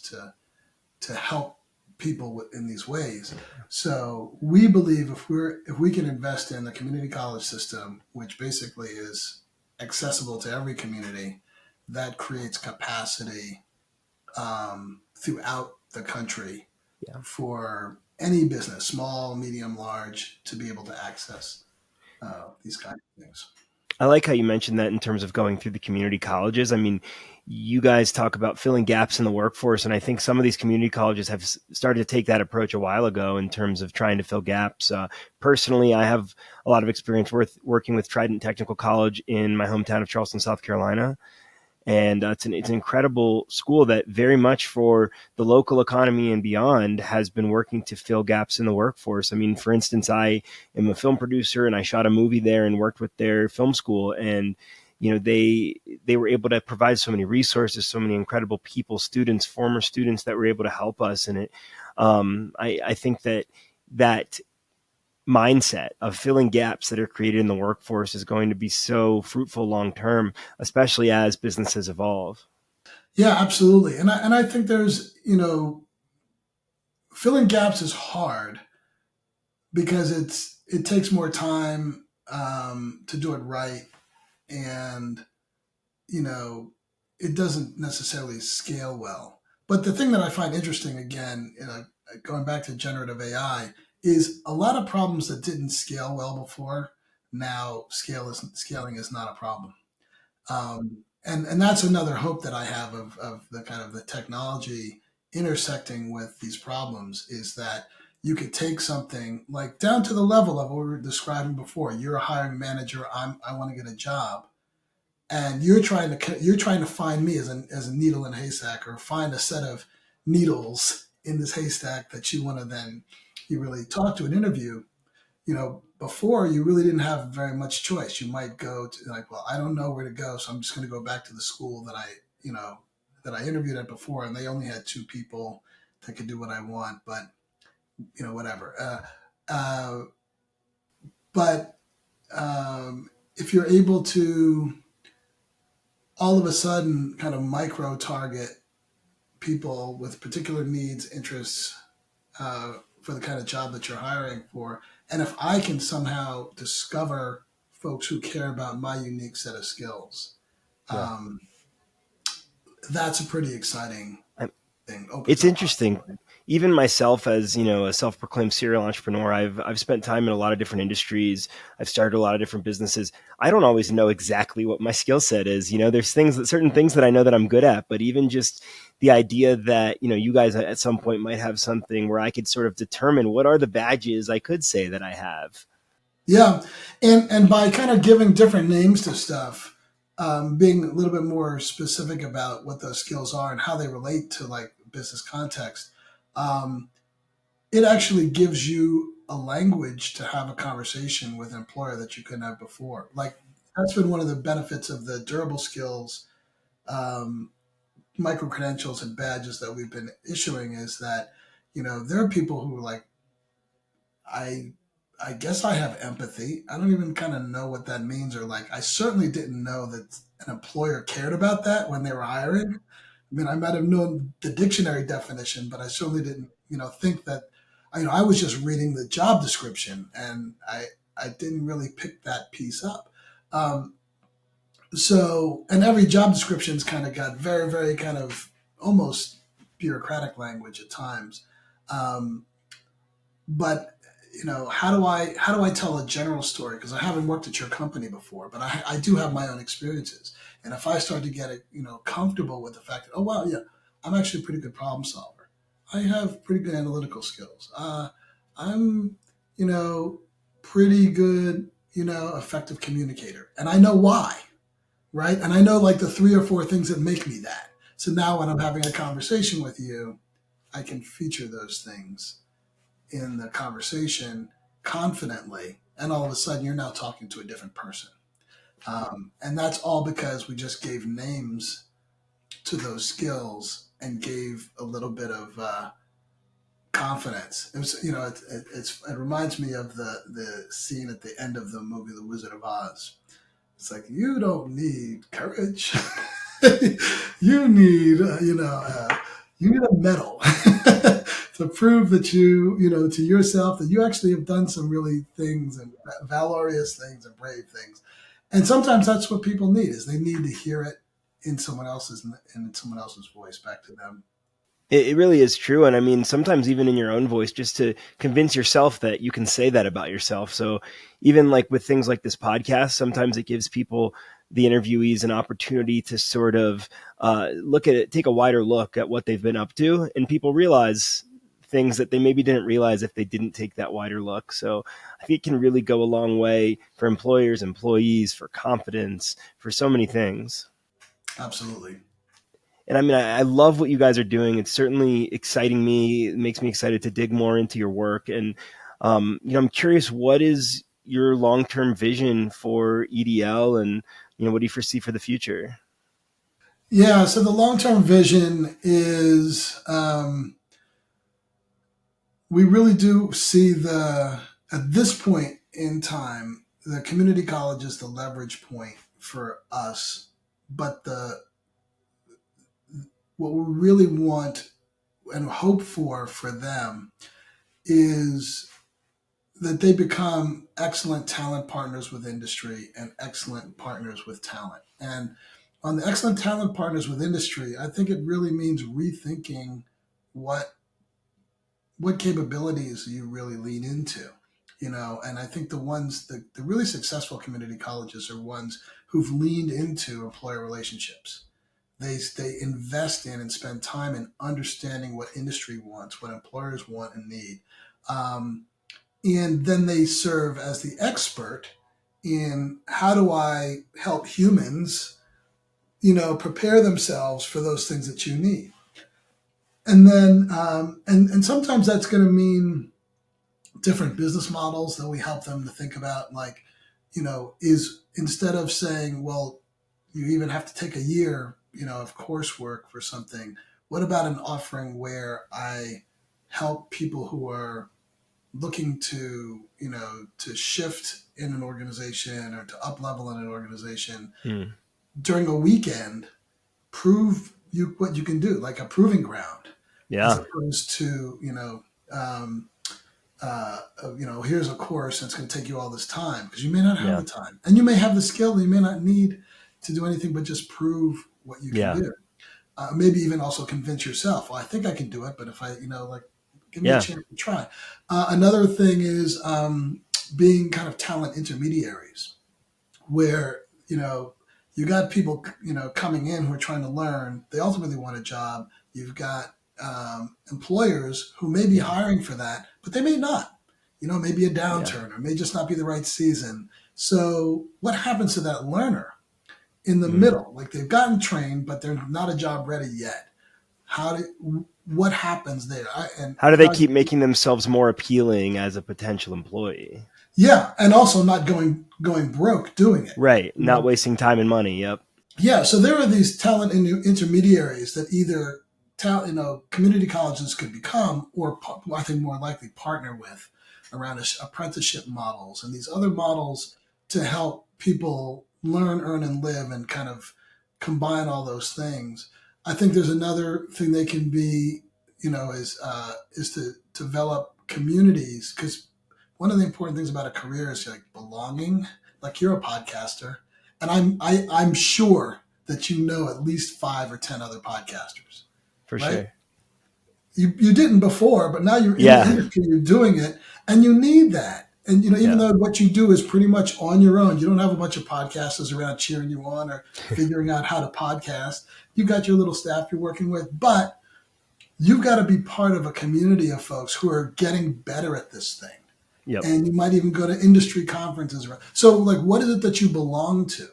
to help people in these ways. So we believe if we can invest in the community college system, which basically is accessible to every community, that creates capacity throughout the country yeah. for any business, small, medium, large, to be able to access these kinds of things. I like how you mentioned that in terms of going through the community colleges. I mean, you guys talk about filling gaps in the workforce, and I think some of these community colleges have started to take that approach a while ago in terms of trying to fill gaps. Personally, I have a lot of experience working with Trident Technical College in my hometown of Charleston, South Carolina. And it's an incredible school that very much for the local economy and beyond has been working to fill gaps in the workforce. I mean, for instance, I am a film producer and I shot a movie there and worked with their film school, and they were able to provide so many resources, so many incredible people, students, former students that were able to help us. And I think that mindset of filling gaps that are created in the workforce is going to be so fruitful long term, especially as businesses evolve. Yeah, absolutely. And I think there's, filling gaps is hard because it takes more time to do it right, and you know it doesn't necessarily scale well. But the thing that I find interesting, again, going back to generative AI, is a lot of problems that didn't scale well before, now scaling is not a problem. And that's another hope that I have of the kind of the technology intersecting with these problems, is that you could take something like down to the level of what we were describing before. You're a hiring manager. I want to get a job, and you're trying to find me as a needle in a haystack, or find a set of needles in this haystack that you want to then you really talk to an interview. Before, you really didn't have very much choice. You might go to, like, well, I don't know where to go, so I'm just going to go back to the school you know, that I interviewed at before, and they only had two people that could do what I want, but whatever. Uh, but if you're able to all of a sudden kind of micro target people with particular needs, interests, for the kind of job that you're hiring for. And if I can somehow discover folks who care about my unique set of skills, Yeah. um, that's a pretty exciting thing. Opens It's up lots of interesting. Even myself, as you know, a self-proclaimed serial entrepreneur, I've spent time in a lot of different industries. I've started a lot of different businesses. I don't always know exactly what my skill set is. You know, there's certain things that I know that I'm good at, but even just the idea that, you know, you guys at some point might have something where I could sort of determine what are the badges I could say that I have. Yeah, and by kind of giving different names to stuff, being a little bit more specific about what those skills are and how they relate to like business context, um, it actually gives you a language to have a conversation with an employer that you couldn't have before. Like that's been one of the benefits of the durable skills, um, micro credentials and badges that we've been issuing is that there are people who are like I I guess I have empathy. I don't even kind of know what that means, or like I certainly didn't know that an employer cared about that when they were hiring. I mean, I might have known the dictionary definition, but I certainly didn't, think that. I was just reading the job description, and I didn't really pick that piece up. Um, and every job description's kind of got very, very kind of almost bureaucratic language at times. Um, but how do I tell a general story, because I haven't worked at your company before, but I do have my own experiences, and if I start to get comfortable with the fact that, oh wow, yeah, I'm actually a pretty good problem solver, I have pretty good analytical skills, I'm you know pretty good, effective communicator, and I know why, right, and I know like the three or four things that make me that, so now when I'm having a conversation with you, I can feature those things in the conversation confidently, and all of a sudden you're now talking to a different person. And that's all because we just gave names to those skills and gave a little bit of confidence. It was, it reminds me of the scene at the end of the movie The Wizard of Oz. It's like, you don't need courage. you need, you need a medal to prove that to yourself that you actually have done some really things and valorous things and brave things. And sometimes that's what people need, is they need to hear it in someone else's voice back to them. It really is true. And I mean, sometimes even in your own voice, just to convince yourself that you can say that about yourself. So even like with things like this podcast, sometimes it gives people, the interviewees, an opportunity to sort of look at it, take a wider look at what they've been up to. And people realize things that they maybe didn't realize if they didn't take that wider look. So I think it can really go a long way for employers, employees, for confidence, for so many things. Absolutely. And I mean, I love what you guys are doing. It's certainly exciting me. It makes me excited to dig more into your work. And, I'm curious, what is your long-term vision for EDL, and, what do you foresee for the future? Yeah. So the long term vision is, we really do see at this point in time, the community college is the leverage point for us. But what we really want and hope for them is that they become excellent talent partners with industry and excellent partners with talent. And on the excellent talent partners with industry, I think it really means rethinking what what capabilities you really lean into. And I think the really successful community colleges are ones who've leaned into employer relationships. They invest in and spend time in understanding what industry wants, what employers want and need, and then they serve as the expert in how do I help humans, prepare themselves for those things that you need. And then and sometimes that's going to mean different business models that we help them to think about, like, is, instead of saying, well, you even have to take a year, of coursework for something, what about an offering where I help people who are looking to shift in an organization or to up level in an organization Hmm. during a weekend, prove you what you can do, like a proving ground, as Yeah. opposed to here's a course that's going to take you all this time, because you may not have Yeah. the time, and you may have the skill, and you may not need to do anything but just prove what you can Yeah. do. maybe even also convince yourself, well, I think I can do it, but if I, like, give me a Yeah. chance to try. Another thing is being kind of talent intermediaries, where you got people coming in who are trying to learn. They ultimately want a job. You've got employers who may be Yeah. hiring for that, but they may not. Maybe a Yeah. downturn or may just not be the right season. So what happens to that learner in the Mm. middle? Like, they've gotten trained, but they're not a job ready yet. What happens there? And How do they how? keep making themselves more appealing as a potential employee? Yeah, and also not going broke doing it. Right. You Not know, wasting time and money. Yep. Yeah, so there are these talent intermediaries that either community colleges could become, or I think more likely partner with, around apprenticeship models and these other models to help people learn, earn, and live, and kind of combine all those things. I think there's another thing they can be, is to develop communities, because one of the important things about a career is like belonging. Like, you're a podcaster, and I'm sure that at least 5 or 10 other podcasters, For right? sure. You didn't before, but now you're in the Yeah. industry, you're doing it, and you need that. And even Yeah. though what you do is pretty much on your own, you don't have a bunch of podcasters around cheering you on or figuring out how to podcast. You got your little staff you're working with, but you've got to be part of a community of folks who are getting better at this thing. Yep. And you might even go to industry conferences. So, like, what is it that you belong to?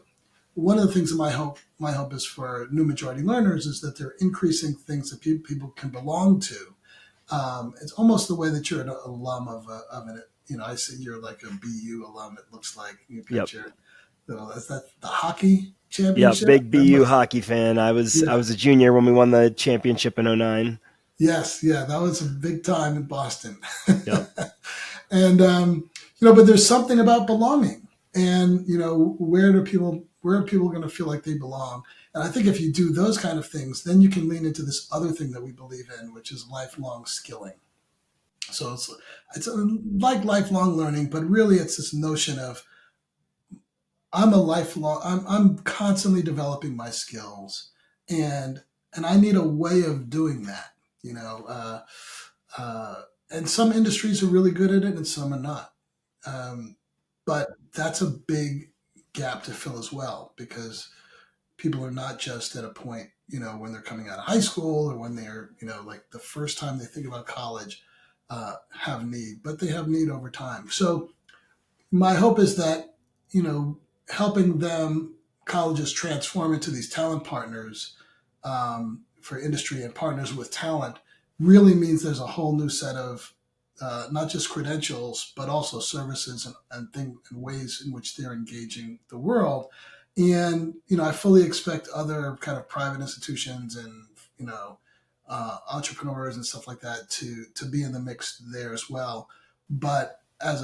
One of the things that my hope is for new majority learners is that they're increasing things that people can belong to. It's almost the way that you're an alum of an, I see you're like a BU alum. It looks like in your Yep. picture. So is that the hockey Yep. championship? Big That BU must, hockey fan. I was yeah. I was a junior when we won the championship in '09. Yes, yeah, that was a big time in Boston. Yep. And but there's something about belonging, and where are people going to feel like they belong? And I think if you do those kind of things, then you can lean into this other thing that we believe in, which is lifelong skilling. So it's like lifelong learning, but really it's this notion of, I'm constantly developing my skills, and I need a way of doing that. You know, and some industries are really good at it, and some are not. Um, but that's a big gap to fill as well, because people are not just at a point, when they're coming out of high school, or when they're, like the first time they think about college, have need, but they have need over time. So my hope is that, you know, helping them, colleges transform into these talent partners, for industry and partners with talent, really means there's a whole new set of, not just credentials, but also services and ways in which they're engaging the world. And, I fully expect other kind of private institutions and, entrepreneurs and stuff like that to be in the mix there as well. But as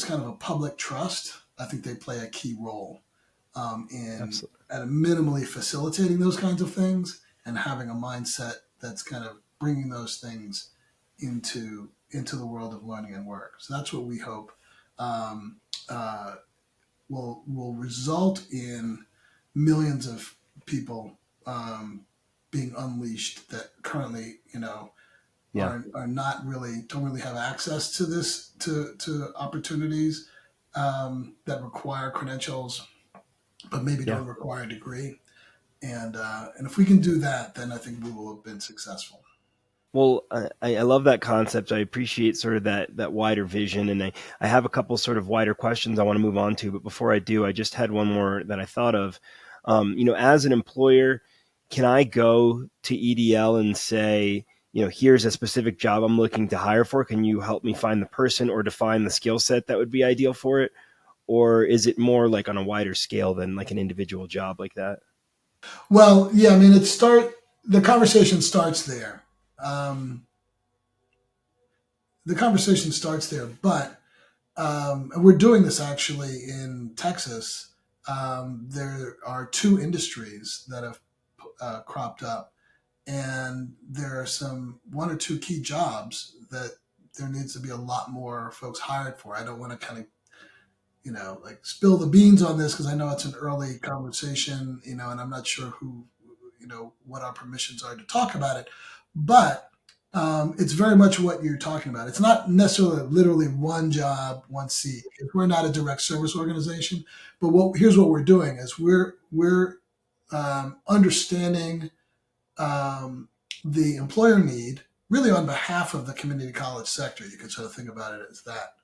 kind of a public trust, I think they play a key role, in Absolutely. at a minimally facilitating those kinds of things, and having a mindset that's kind of bringing those things into the world of learning and work. So that's what we hope, um, uh, will result in millions of people, being unleashed, that currently, Yeah. are not really don't really have access to this to opportunities, that require credentials, but maybe Yeah. don't require a degree. And if we can do that, then I think we will have been successful. Well, I love that concept. I appreciate sort of that wider vision, and I have a couple sort of wider questions I want to move on to. But before I do, I just had one more that I thought of. As an employer, can I go to EDL and say, here's a specific job I'm looking to hire for. Can you help me find the person or define the skill set that would be ideal for it? Or is it more like on a wider scale than like an individual job like that? Well, yeah, I mean, the conversation starts there. Um, the conversation starts there, but and we're doing this actually in Texas. There are two industries that have cropped up, and there are one or two key jobs that there needs to be a lot more folks hired for. I don't want to kind of, like, spill the beans on this, because I know it's an early conversation, and I'm not sure who, what our permissions are to talk about it. But it's very much what you're talking about. It's not necessarily literally one job, one seat. We're not a direct service organization, but here's what we're doing is we're understanding um, the employer need really on behalf of the community college sector. You can sort of think about it as that.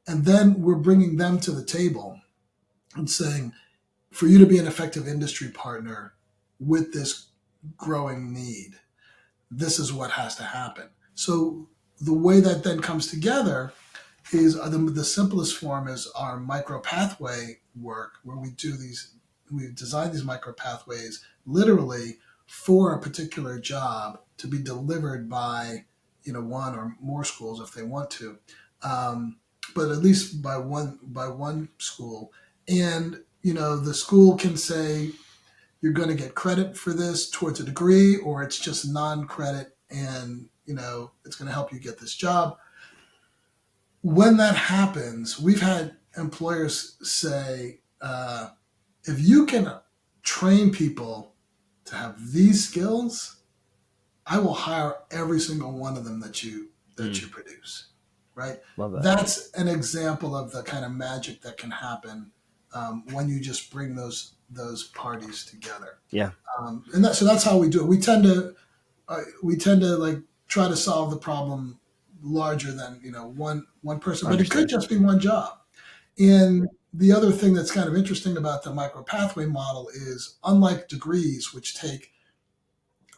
And then we're bringing them to the table and saying, for you to be an effective industry partner with this growing need, this is what has to happen. So the way that then comes together is the simplest form is our micro pathway work, where we design these micro pathways literally for a particular job to be delivered by one or more schools if they want to, um, but at least by one school. And the school can say you're going to get credit for this towards a degree, or it's just non-credit, and it's going to help you get this job. When that happens, we've had employers say, if you can train people to have these skills, I will hire every single one of them that you produce. Right? Love that. That's an example of the kind of magic that can happen when you just bring those parties together. Yeah. So that's how we do it. We tend to like try to solve the problem larger than one person, but it could Understood. just be one job. And the other thing that's kind of interesting about the micro pathway model is, unlike degrees, which take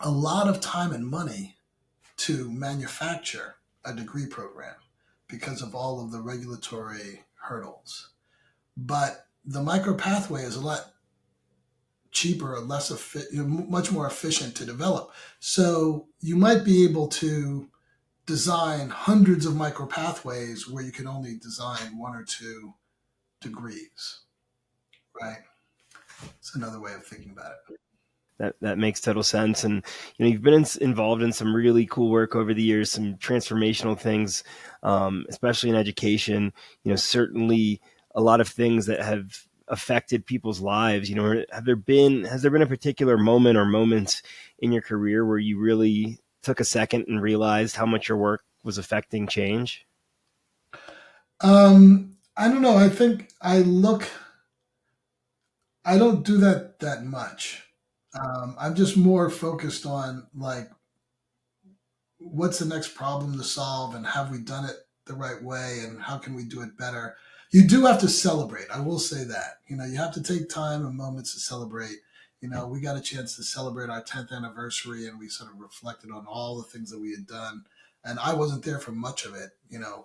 a lot of time and money to manufacture a degree program because of all of the regulatory hurdles, but the micro pathway is a lot cheaper, much more efficient to develop. So you might be able to design hundreds of micro pathways where you can only design one or two degrees, right? It's another way of thinking about it. That makes total sense. And you've been involved in some really cool work over the years, some transformational things, especially in education. Certainly a lot of things that have affected people's lives. Has there been a particular moment or moments in your career where you really took a second and realized how much your work was affecting change? I don't know. I think I don't do that much. I'm just more focused on like what's the next problem to solve, and have we done it the right way, and how can we do it better. You do have to celebrate, I will say that. You have to take time and moments to celebrate. We got a chance to celebrate our 10th anniversary, and we sort of reflected on all the things that we had done. And I wasn't there for much of it,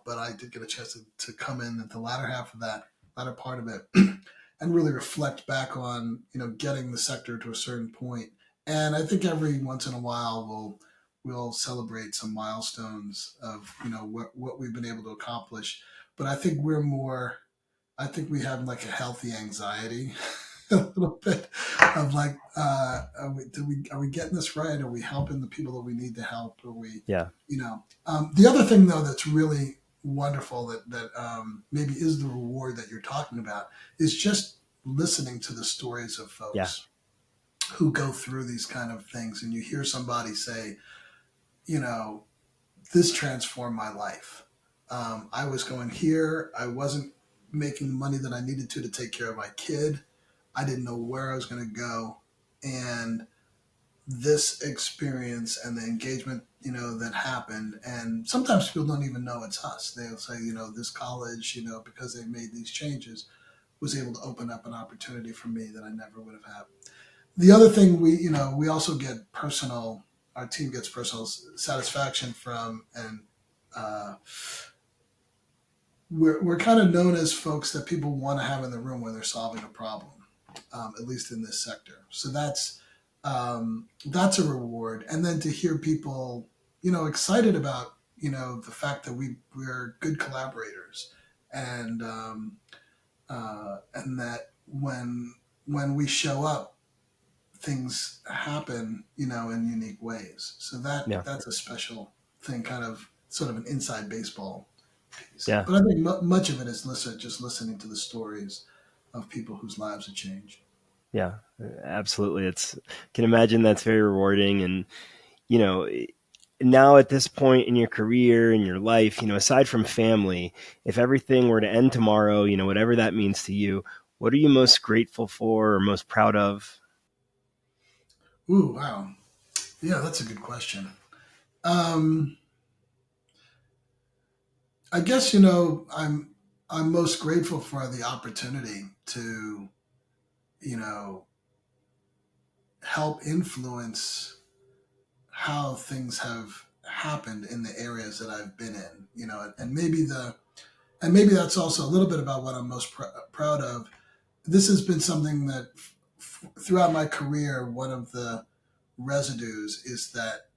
but I did get a chance to come in at the latter half of that latter part of it and really reflect back on getting the sector to a certain point. And I think every once in a while we'll celebrate some milestones of what we've been able to accomplish. But I think we have like a healthy anxiety a little bit of like, are we getting this right? Are we helping the people that we need to help? Are we, Yeah. the other thing though that's really wonderful that maybe is the reward that you're talking about is just listening to the stories of Yeah. folks who go through these kind of things, and you hear somebody say, you know, this transformed my life. I was going here. I wasn't making the money that I needed to take care of my kid. I didn't know where I was going to go. And this experience and the engagement, that happened. And sometimes people don't even know it's us. They'll say, this college, because they made these changes, was able to open up an opportunity for me that I never would have had. The other thing we also get our team gets personal satisfaction from, and we're kind of known as folks that people want to have in the room when they're solving a problem, at least in this sector. So that's a reward. And then to hear people, excited about, the fact that we're good collaborators, and that when we show up, things happen, in unique ways. So Yeah. that's a special thing, kind of sort of an inside baseball piece. Yeah. But I think much of it is just listening to the stories of people whose lives have changed. Yeah, absolutely. It's can imagine that's very rewarding. And you know, now at this point in your career, in your life, aside from family, if everything were to end tomorrow, whatever that means to you, what are you most grateful for or most proud of? Ooh, wow. Yeah, that's a good question. Um, I guess I'm most grateful for the opportunity to you know help influence how things have happened in the areas that I've been in. And maybe that's also a little bit about what I'm most proud of. This has been something that throughout my career, one of the residues is that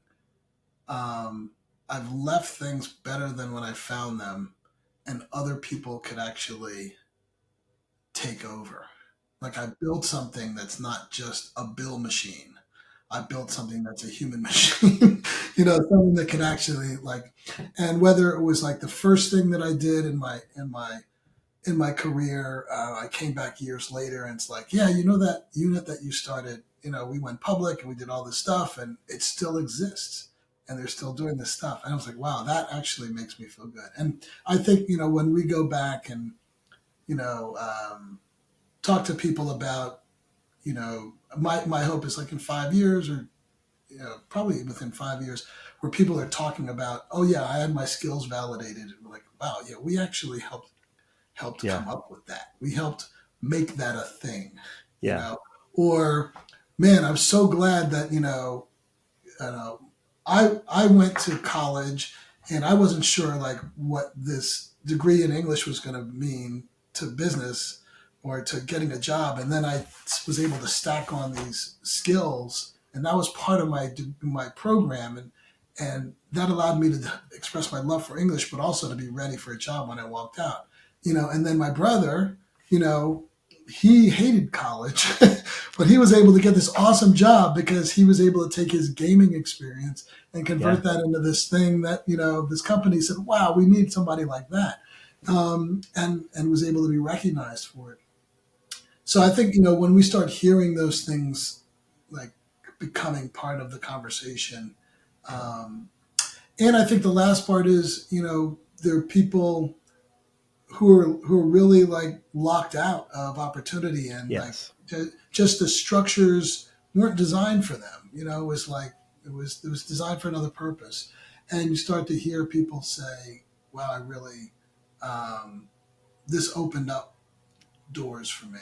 I've left things better than when I found them, and other people could actually take over. Like I built something that's not just a bill machine. I built something that's a human machine, something that can actually and whether it was like the first thing that I did in my career, I came back years later and it's like, yeah, that unit that you started, we went public and we did all this stuff and it still exists and they're still doing this stuff. And I was like, wow, that actually makes me feel good. And I think, when we go back and, you know, um, talk to people about, my hope is like in 5 years or, probably within 5 years where people are talking about, oh yeah, I had my skills validated. And we're like, wow, yeah, we actually helped Yeah, come up with that. We helped make that a thing, you yeah, know. Or, man, I'm so glad that uh, I went to college and I wasn't sure like what this degree in English was going to mean to business or to getting a job, and then I was able to stack on these skills, and that was part of my program, and that allowed me to express my love for English, but also to be ready for a job when I walked out. And then my brother, you know, he hated college, but he was able to get this awesome job because he was able to take his gaming experience and yeah, convert that into this thing that this company said, "Wow, we need somebody like that," and was able to be recognized for it. So I think when we start hearing those things like becoming part of the conversation, um, and I think the last part is there are people who are really like locked out of opportunity and like yes. just the structures weren't designed for them. It was like it was designed for another purpose, and you start to hear people say, "Wow, I really this opened up doors for me."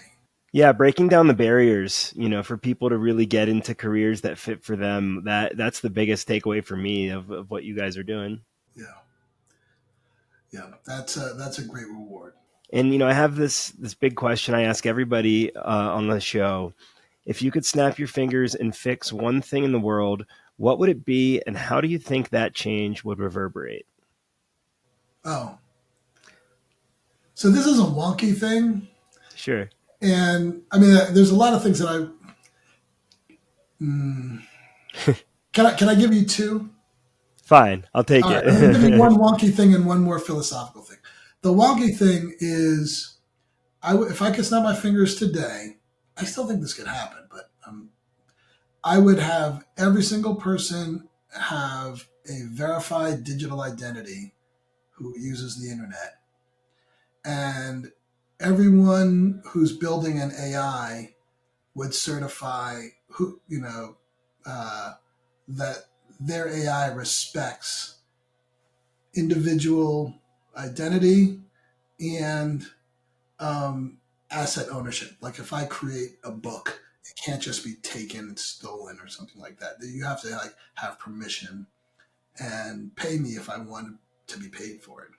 Yeah, breaking down the barriers, for people to really get into careers that fit for them. That's the biggest takeaway for me of what you guys are doing. Yeah, yeah, that's a great reward. And I have this big question I ask everybody on the show. If you could snap your fingers and fix one thing in the world, what would it be, and how do you think that change would reverberate? Oh, so this is a wonky thing, Sure. and I mean, there's a lot of things that mm, can I give you two? Fine, I'll take All right, let me give you it. one wonky thing and one more philosophical thing. The wonky thing is, if I could snap my fingers today, I still think this could happen, but I would have every single person have a verified digital identity who uses the internet, and everyone who's building an AI would certify uh, that their AI respects individual identity and um, asset ownership. Like if I create a book, it can't just be taken and stolen or something like that. You have to like have permission and pay me if I want to be paid for it.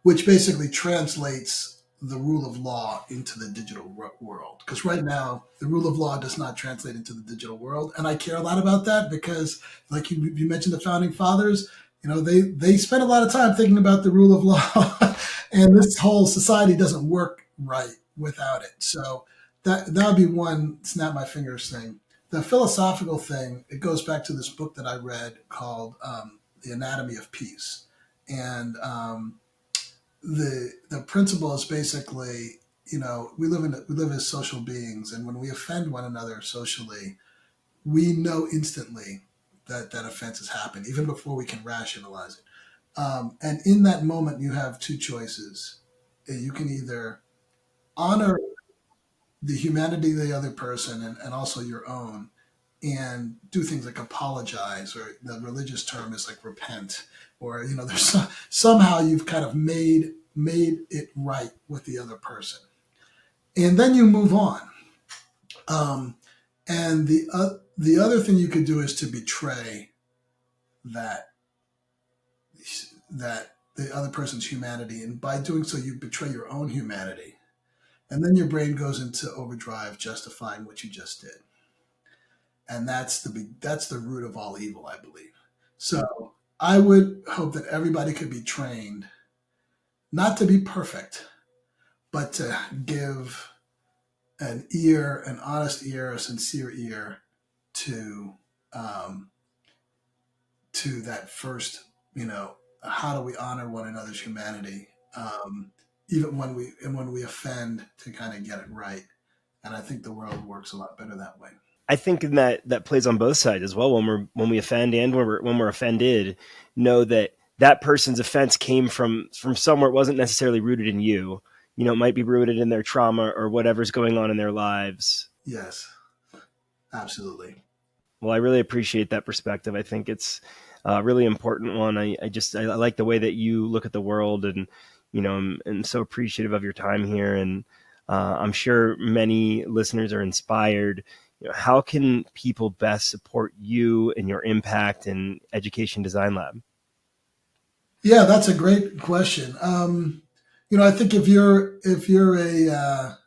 Which basically translates the rule of law into the digital world. Because right now, the rule of law does not translate into the digital world, and I care a lot about that because, like you mentioned, the founding fathers, they spent a lot of time thinking about the rule of law, and this whole society doesn't work right without it. So that would be one snap my fingers thing. The philosophical thing, it goes back to this book that I read called The Anatomy of Peace, and the principle is basically we live as social beings, and when we offend one another socially, we know instantly that that offense has happened, even before we can rationalize it. And in that moment, you have two choices. You can either honor the humanity of the other person and also your own, and do things like apologize, or the religious term is like repent, or there's somehow you've kind of made it right with the other person, and then you move on. Um, and the other thing you could do is to betray that the other person's humanity, and by doing so, you betray your own humanity, and then your brain goes into overdrive, justifying what you just did, and that's the root of all evil, I believe. So I would hope that everybody could be trained not to be perfect, but to give an honest ear, a sincere ear to um, that first, how do we honor one another's humanity, um, even when we offend, to kind of get it right. And I think the world works a lot better that way. I think that plays on both sides as well. When we offend and when we're offended, know that that person's offense came from somewhere. It wasn't necessarily rooted in you. It might be rooted in their trauma or whatever's going on in their lives. Yes, absolutely. Well, I really appreciate that perspective. I think it's a really important one. I like the way that you look at the world, and I'm so appreciative of your time here. And I'm sure many listeners are inspired. How can people best support you and your impact in Education Design Lab? Yeah, that's a great question. I think if you're a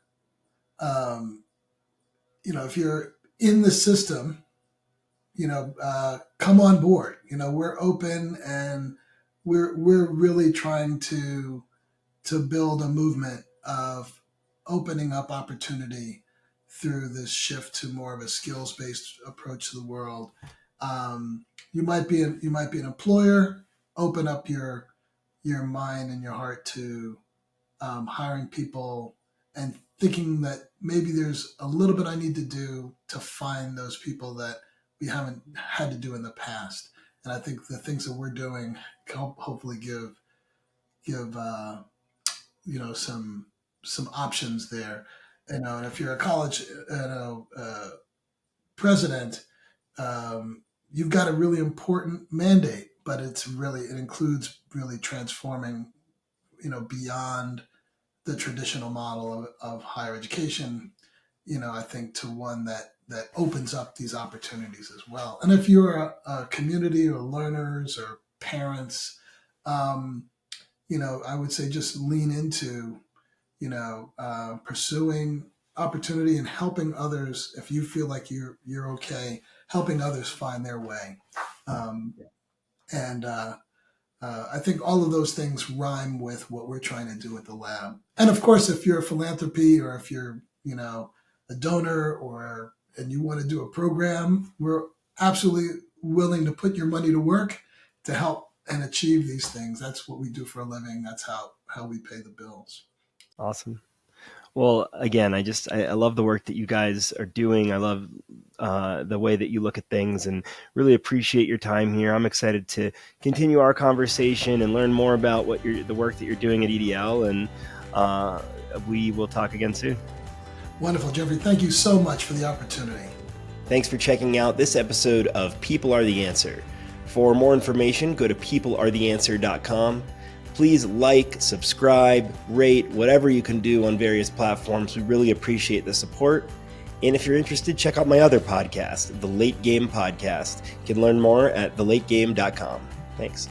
if you're in the system, come on board. We're open, and we're really trying to build a movement of opening up opportunity through this shift to more of a skills based approach to the world. You might be an employer. Open up your mind and your heart to hiring people, and thinking that maybe there's a little bit I need to do to find those people that we haven't had to do in the past. And I think the things that we're doing can hopefully give some options there. And if you're a college president, you've got a really important mandate, but it includes really transforming beyond the traditional model of higher education, I think, to one that opens up these opportunities as well. And if you're a community or learners or parents, I would say just lean into, pursuing opportunity and helping others. If you feel like you're okay, helping others find their way. And I think all of those things rhyme with what we're trying to do at the lab. And of course, if you're a philanthropy, or if you're, a donor, and you want to do a program, we're absolutely willing to put your money to work to help and achieve these things. That's what we do for a living. That's how we pay the bills. Awesome. Well, again, I love the work that you guys are doing. I love the way that you look at things, and really appreciate your time here. I'm excited to continue our conversation and learn more about the work that you're doing at EDL, and we will talk again soon. Wonderful, Jeffrey. Thank you so much for the opportunity. Thanks for checking out this episode of People Are the Answer. For more information, go to peoplearetheanswer.com. Please like, subscribe, rate, whatever you can do on various platforms. We really appreciate the support. And if you're interested, check out my other podcast, The Late Game Podcast. You can learn more at thelategame.com. Thanks.